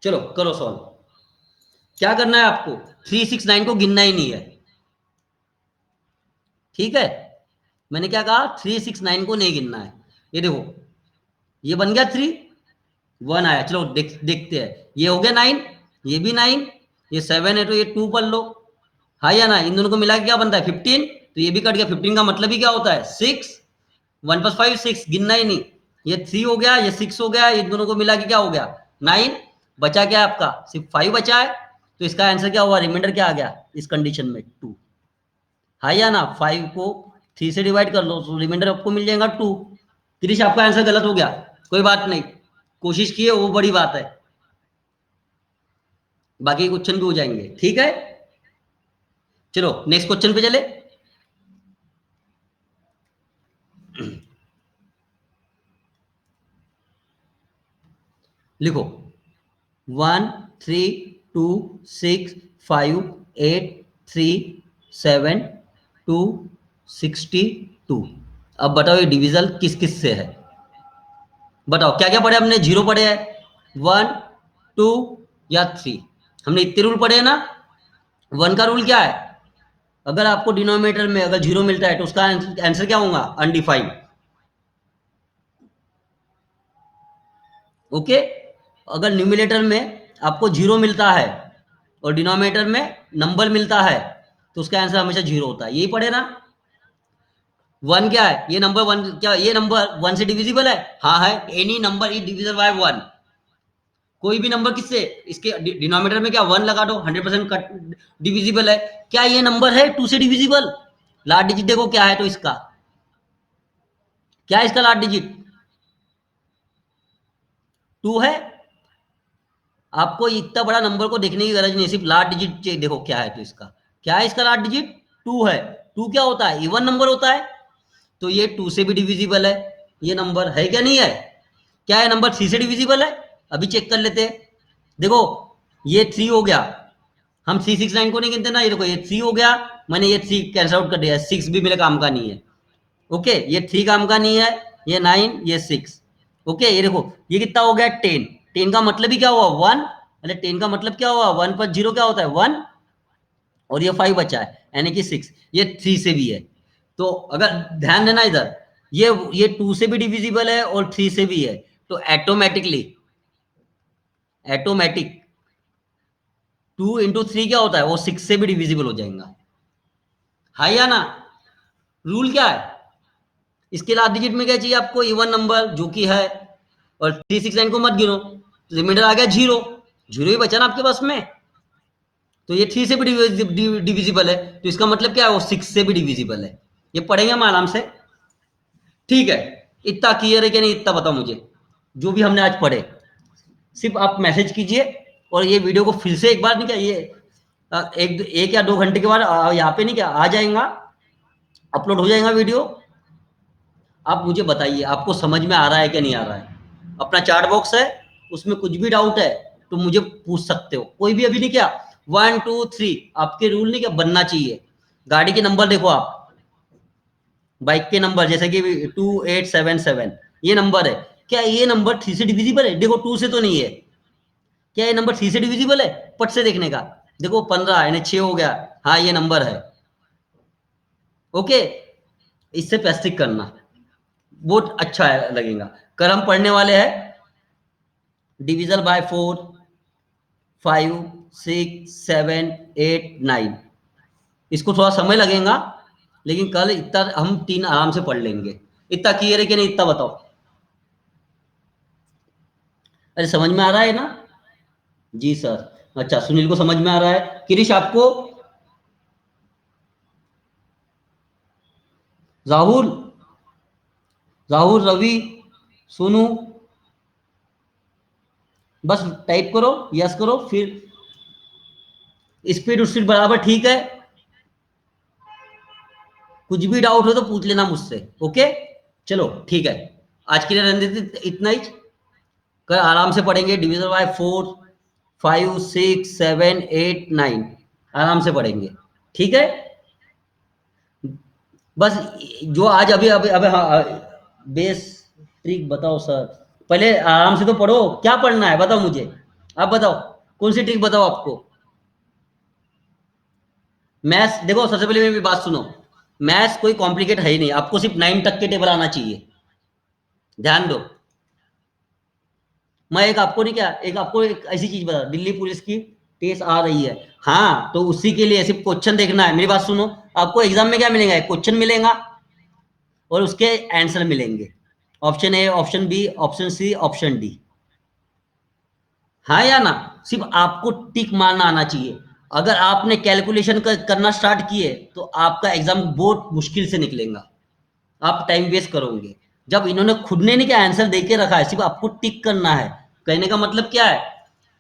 चलो करो सॉल्व। क्या करना है आपको, 369 को गिनना ही नहीं है, ठीक है। मैंने क्या कहा 369 को नहीं गिनना है। ये देखो ये बन गया 3, 1 आया, चलो देखते हैं, ये हो गया 9, ये भी 9, ये 7 है तो ये 2 पढ़ लो, हाँ या ना, इन दोनों को मिला के क्या बनता है 15, तो ये भी कट गया, 15 का मतलब ही क्या होता है 6, 1 + 5 6, गिनना ही नहीं। ये 3 हो गया, ये 6 हो गया, इन दोनों को मिला के क्या हो गया 9, बचा क्या आपका सिर्फ 5 बचा है, तो इसका आंसर क्या हुआ, रिमाइंडर क्या आ गया इस कंडीशन में 2, हाँ या ना। 5 को 3 से डिवाइड कर लो तो रिमाइंडर आपको मिल जाएगा 2। त्रिश आपका आंसर गलत हो गया, कोई बात नहीं, कोशिश की है वो बड़ी बात है, बाकी क्वेश्चन भी हो जाएंगे, ठीक है। चलो नेक्स्ट क्वेश्चन पे चले। लिखो 1 3 2 6 5 8 3 7 2 62। अब बताओ ये डिविजल किस किस से है, बताओ क्या क्या पढ़े हमने, 0 पढ़े हैं, 1 2 या 3, हमने इतने रूल पढ़े हैं ना। 1 का रूल क्या है, अगर आपको डिनोमिनेटर में अगर 0 मिलता है तो उसका आंसर क्या होगा अनडिफाइंड, ओके। अगर न्यूमिनेटर में आपको 0 मिलता है और डिनोमिनेटर में नंबर मिलता है तो उसका आंसर हमेशा 0 होता है, यही पढ़े ना। 1 क्या है, ये नंबर 1 क्या, ये नंबर 1 से डिविजिबल है, हाँ है, any number is divisible by 1, कोई भी नंबर किससे, इसके डिनोमिनेटर में क्या 1 लगा दो, 100% कट डिविजिबल है। क्या ये नंबर है 2 से डिविजिबल, लास्ट डिजिट देखो क्या है, तो इसका क्या है, इसका लास्ट डिजिट 2 है, आपको इतना बड़ा नंबर को देखने की गरज नहीं, सिर्फ लास्ट डिजिट देखो क्या है। तो इसका क्या है, इसका लास्ट डिजिट 2 है। 2 क्या होता है, इवन नंबर होता है। तो ये 2 से भी डिविजिबल है, ये नंबर है क्या, नहीं है? क्या है, नंबर 3 से डिविजिबल है। अभी चेक कर लेते हैं। देखो ये 3 हो गया, हम 369 को नहीं गिनते ना। ये देखो ये 3 हो गया, मैंने ये 3 कैंसिल आउट कर दिया। 6 भी मेरे काम का नहीं है। ओके, ये 3 काम का नहीं है, ये 9, ये 6। ओके, ये देखो ये कितना हो गया, 10। 10 का मतलब ही क्या हुआ, 1। अरे 10 का मतलब क्या हुआ, 1 पर 0 क्या होता है, 1। और ये 5 बचा है, यानी कि 6। ये 3 से भी है। तो अगर ध्यान देना इधर, ये 2 से भी डिविजिबल है और 3 से भी है। तो ऑटोमेटिक 2 into 3 क्या होता है, वो 6 से भी डिविजिबल हो जाएगा। है या ना? रूल क्या है, इसके लास्ट डिजिट में क्या चाहिए आपको, इवन नंबर जो कि है। और 369 को मत गिनो, रिमाइंडर आ गया 0। 0 ही बचा ना आपके पास में। तो ये 3 से भी डिविजिबल है, तो इसका मतलब क्या है, वो 6 से भी डिविजिबल है। ये पढ़ेंगे हम आराम से। ठीक है, इतना क्लियर है कि नहीं, इतना बताओ मुझे, जो भी हमने आज पढ़े। सिर्फ आप मैसेज कीजिए, और ये वीडियो को फिर से एक बार, नहीं क्या ये एक या 2 घंटे के बाद यहाँ पे नहीं क्या आ जाएगा, अपलोड हो जाएगा वीडियो। आप मुझे बताइए आपको समझ में आ रहा है कि नहीं आ रहा है। अपना चार्ट बॉक्स है, उसमें कुछ भी डाउट है तो मुझे पूछ सकते हो, कोई भी। अभी नहीं क्या 1 2 3 आपके रूल नहीं क्या बनना चाहिए। गाड़ी के नंबर देखो आप, बाइक के नंबर जैसे कि 2877 ये नंबर है। क्या ये नंबर 3 से डिविजिबल है, देखो 2 से तो नहीं है। क्या ये नंबर 3 से डिविजिबल है, पट से देखने का। देखो 15 यानी 6 हो गया, हाँ ये नंबर है। ओके, इससे प्लास्टिक करना बहुत अच्छा है, लगेगा। कल हम पढ़ने वाले हैं डिविजल बाय 4, 5, 6, 7, 8, 9। इसको थोड़ा समय लगेगा, लेकिन कल इतना हम 3 आराम से पढ़ लेंगे। इतना क्लियर है कि नहीं, इतना बताओ। अरे समझ में आ रहा है ना? जी सर। अच्छा, सुनील को समझ में आ रहा है, किरीश आपको? राहुल, राहुल, रवि, सोनू, बस टाइप करो, यस करो फिर। स्पीड उसपीड बराबर ठीक है। कुछ भी डाउट हो तो पूछ लेना मुझसे। ओके, चलो ठीक है, आज के लिए रहने देते इतना ही। कल आराम से पढ़ेंगे डिविजन बाय 4, 5, 6, 7, 8, 9 आराम से पढ़ेंगे। ठीक है, बस जो आज अभी अभी अभी हाँ, बेस ट्रिक बताओ सर। पहले आराम से तो पढ़ो, क्या पढ़ना है बताओ मुझे। आप बताओ कौन सी ट्रिक बताओ आपको। मैथ्स देखो, सबसे पहले मेरी बात सुनो। मैथ्स कोई कॉम्प्लिकेट है ही नहीं, आपको सिर्फ 9 तक के टेबल आना चाहिए। ध्यान दो, मैं एक आपको नहीं क्या, एक आपको एक ऐसी चीज बता, दिल्ली पुलिस की टेस्ट आ रही है। हाँ, तो उसी के लिए सिर्फ क्वेश्चन देखना है। मेरी बात सुनो, आपको एग्जाम में क्या मिलेगा, क्वेश्चन मिलेगा और उसके आंसर मिलेंगे। Option A, option B, option C, option D. हाँ या ना? सिर्फ आपको टिक मारना आना चाहिए। अगर आपने कैलकुलेशन करना स्टार्ट किए तो आपका एग्जाम बहुत मुश्किल से निकलेगा, आप टाइम वेस्ट करोगे। जब इन्होंने खुद ने नहीं क्या आंसर दे के रखा है, सिर्फ आपको टिक करना है। कहने का मतलब क्या है,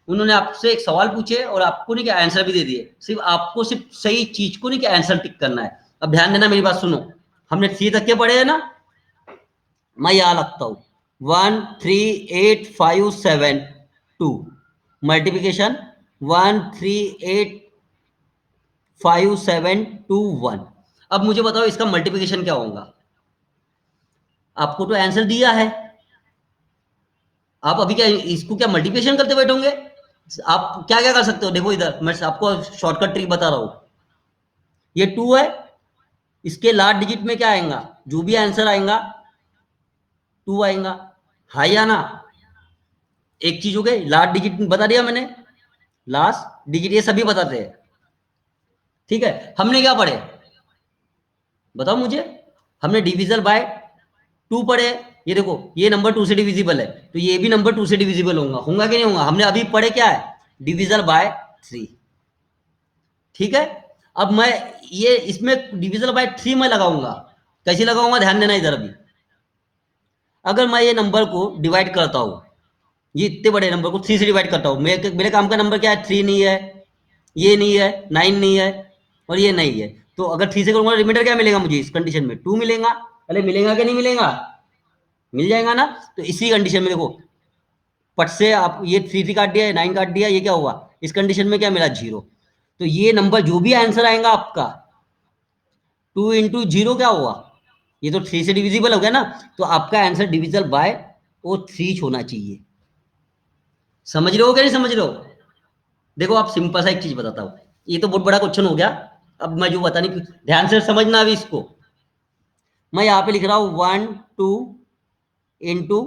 उन्होंने आपसे एक सवाल पूछे और आपको नहीं क्या आंसर भी दे दिए, सिर्फ आपको सिर्फ सही चीज को नहीं क्या आंसर टिक करना है। अब ध्यान देना, मेरी बात सुनो। हमने 3 तक के पढ़े हैं ना, मैं यहाँ लगता हूँ 1 3 8 5 7 2 मल्टीप्लीकेशन 1 3 8 5 7 2 1। अब मुझे बताओ इसका मल्टीप्लीकेशन क्या होगा। आपको तो आंसर दिया है, आप अभी क्या इसको क्या मल्टीप्लिकेशन करते बैठोगे। आप क्या क्या कर सकते हो, देखो इधर मैं आपको शॉर्टकट ट्रिक बता रहा हूं। ये 2 है, इसके लास्ट डिजिट में क्या आएगा, जो भी आंसर आएगा 2 आएगा। हाँ या ना? एक चीज हो गई, लास्ट डिजिट बता दिया मैंने, लास्ट डिजिट ये सभी बताते हैं। ठीक है, हमने क्या पढ़े बताओ मुझे। हमने डिविजल बाय 2 पढ़े। ये देखो ये नंबर 2 से डिविजिबल है, तो ये भी नंबर 2 से डिविजिबल होगा, होगा कि नहीं होगा। हमने अभी पढ़े क्या है, डिविजल बाय 3। ठीक है, अब मैं ये इसमें डिविजन बाय 3 मैं लगाऊंगा। कैसे लगाऊंगा, ध्यान देना इधर। अभी अगर मैं ये नंबर को डिवाइड करता हूं, ये इतने बड़े नंबर को 3 से डिवाइड करता हूँ, मेरे काम का नंबर क्या है, 3 नहीं है, ये नहीं है, 9 नहीं है, और ये नहीं है। तो अगर 3 से करूंगा रिमाइंडर क्या मिलेगा मुझे इस कंडीशन में, 2 मिलेगा। अरे मिलेगा क्या नहीं मिलेगा, मिल जाएगा ना। तो इसी कंडीशन में देखो, पट से आप ये 3 काट दिया, 9 काट दिया, ये क्या हुआ, इस कंडीशन में क्या मिला, 0। तो ये नंबर जो भी आंसर आएगा आपका, 2 into 0 क्या हुआ, ये तो 3 से डिविजिबल हो गया ना। तो आपका आंसर डिविजल बाय वो 3 होना चाहिए। समझ रहे हो क्या नहीं समझ रहे हो। देखो आप सिंपल सा एक चीज बताता हूँ, ये तो बहुत बड़ा क्वेश्चन हो गया। अब मैं जो बताने की, ध्यान से समझना अभी इसको। मैं यहाँ पे लिख रहा हूँ 1 2 into,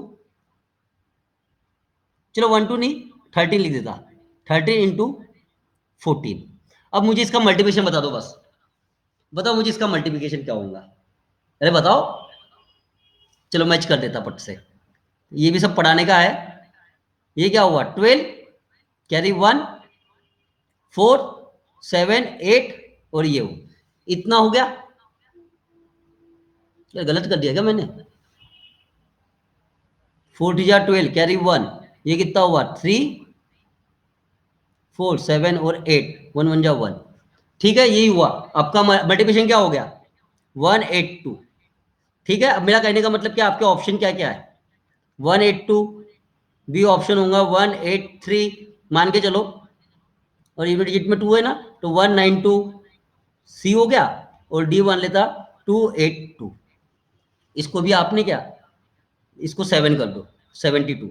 चलो 1 2 नहीं, 13 लिख देता, 13 into 14। अब मुझे इसका मल्टीप्लिकेशन बता दो बस, बताओ मुझे इसका मल्टीप्लिकेशन क्या होगा, अरे बताओ। चलो मैच कर देता पट से, ये भी सब पढ़ाने का है। ये क्या हुआ, 12 कैरी 1, 4 7 8, और ये हो, इतना हो गया। क्या गलत कर दिया क्या मैंने, 4 3 12 कैरी 1, ये कितना हुआ, 3 4 7 और 8, 1 1 1। ठीक है, यही हुआ आपका मल्टीप्लिकेशन, क्या हो गया, 182। ठीक है, अब मेरा कहने का मतलब क्या, आपके ऑप्शन क्या क्या है, 182, बी ऑप्शन होगा 183, मान के चलो, और यूनिट डिजिट में 2 है ना, तो 192, सी हो गया, और डी मान लेता 282। इसको भी आपने क्या, इसको 7 कर दो, 72।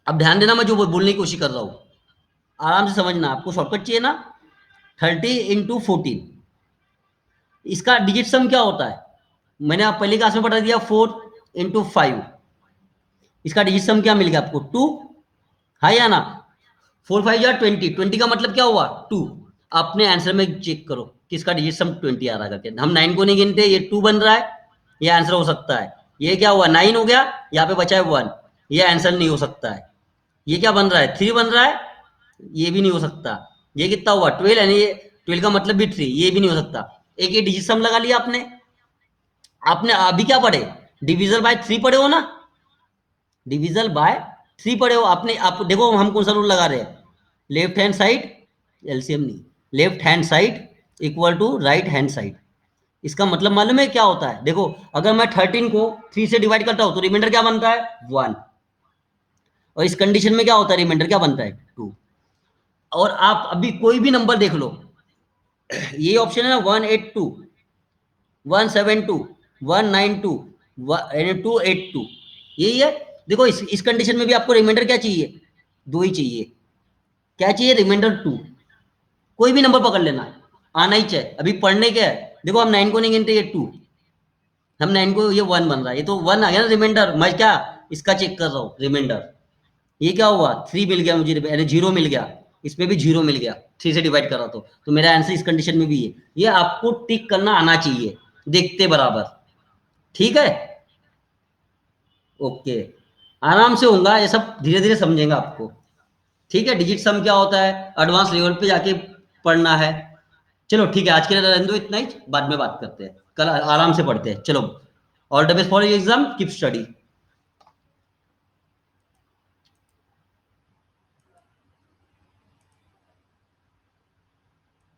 अब ध्यान देना, मैं जो बोलने की कोशिश कर रहा हूँ आराम से समझना, आपको शॉर्टकट चाहिए ना। 30 into 14, इसका डिजिट सम क्या होता है, मैंने आप पहली क्लास में पढ़ा दिया, 4 into 5। इसका डिजिट सम क्या मिल गया आपको, 2, है या ना। 4 5 जा 20, 20 का मतलब क्या हुआ, 2। अपने आंसर में चेक करो किसका डिजिट सम 20 आ रहा करके, हम 9 को नहीं गिनते, ये 2 बन रहा है, ये आंसर हो सकता है। ये क्या हुआ, 9 हो गया, यहाँ पे बचा है 1, ये आंसर नहीं हो सकता है। ये क्या बन रहा है, 3 बन रहा है, ये भी नहीं हो सकता। ये कितना हुआ, 12, यानी ये 12 का मतलब भी 3, ये भी नहीं हो सकता। एक ये डिजिट सम लगा लिया आपने। आपने अभी क्या पढ़े, डिविजल बाय 3 पढ़े हो ना, डिविजल बाय 3 पढ़े हो आपने। आप देखो हम कौन सा रूल लगा रहे हैं, लेफ्ट हैंड साइड, एलसीएम नहीं, left hand side equal to right hand side. इसका मतलब मालूम है क्या होता है, देखो अगर मैं 13 को 3 से डिवाइड करता हूं तो रिमाइंडर क्या बनता है, 1। और इस कंडीशन में क्या होता है, रिमाइंडर क्या बनता है, 2। और आप अभी कोई भी नंबर देख लो, ये ऑप्शन है ना, 182, 172, 192, 282, यही है। देखो इस कंडीशन में भी आपको रिमाइंडर क्या चाहिए, 2 ही चाहिए। क्या चाहिए, रिमाइंडर 2। कोई भी नंबर पकड़ लेना, आना ही चाहिए। अभी पढ़ने क्या है, देखो हम 9 को नहीं गिनते, ये 2, हम 9 को, ये 1 बन रहा है, ये तो 1 आ गया ना रिमाइंडर। मैं क्या इसका चेक कर रहा हूँ रिमाइंडर, ये क्या हुआ, 3 मिल गया मुझे, यानी 0 मिल गया, इसमें भी 0 मिल गया, 3 से डिवाइड कर रहा तो मेरा आंसर इस कंडीशन में भी है। ये आपको टिक करना आना चाहिए, देखते बराबर। ठीक है, ओके, आराम से होगा ये सब, धीरे धीरे समझेंगे आपको। ठीक है, डिजिट सम क्या होता है, एडवांस लेवल पे जाके पढ़ना है। चलो ठीक है, आज के लिए रहने दो इतना ही, बाद में बात करते हैं, कल आराम से पढ़ते हैं। चलो, all the best for your exam, keep study.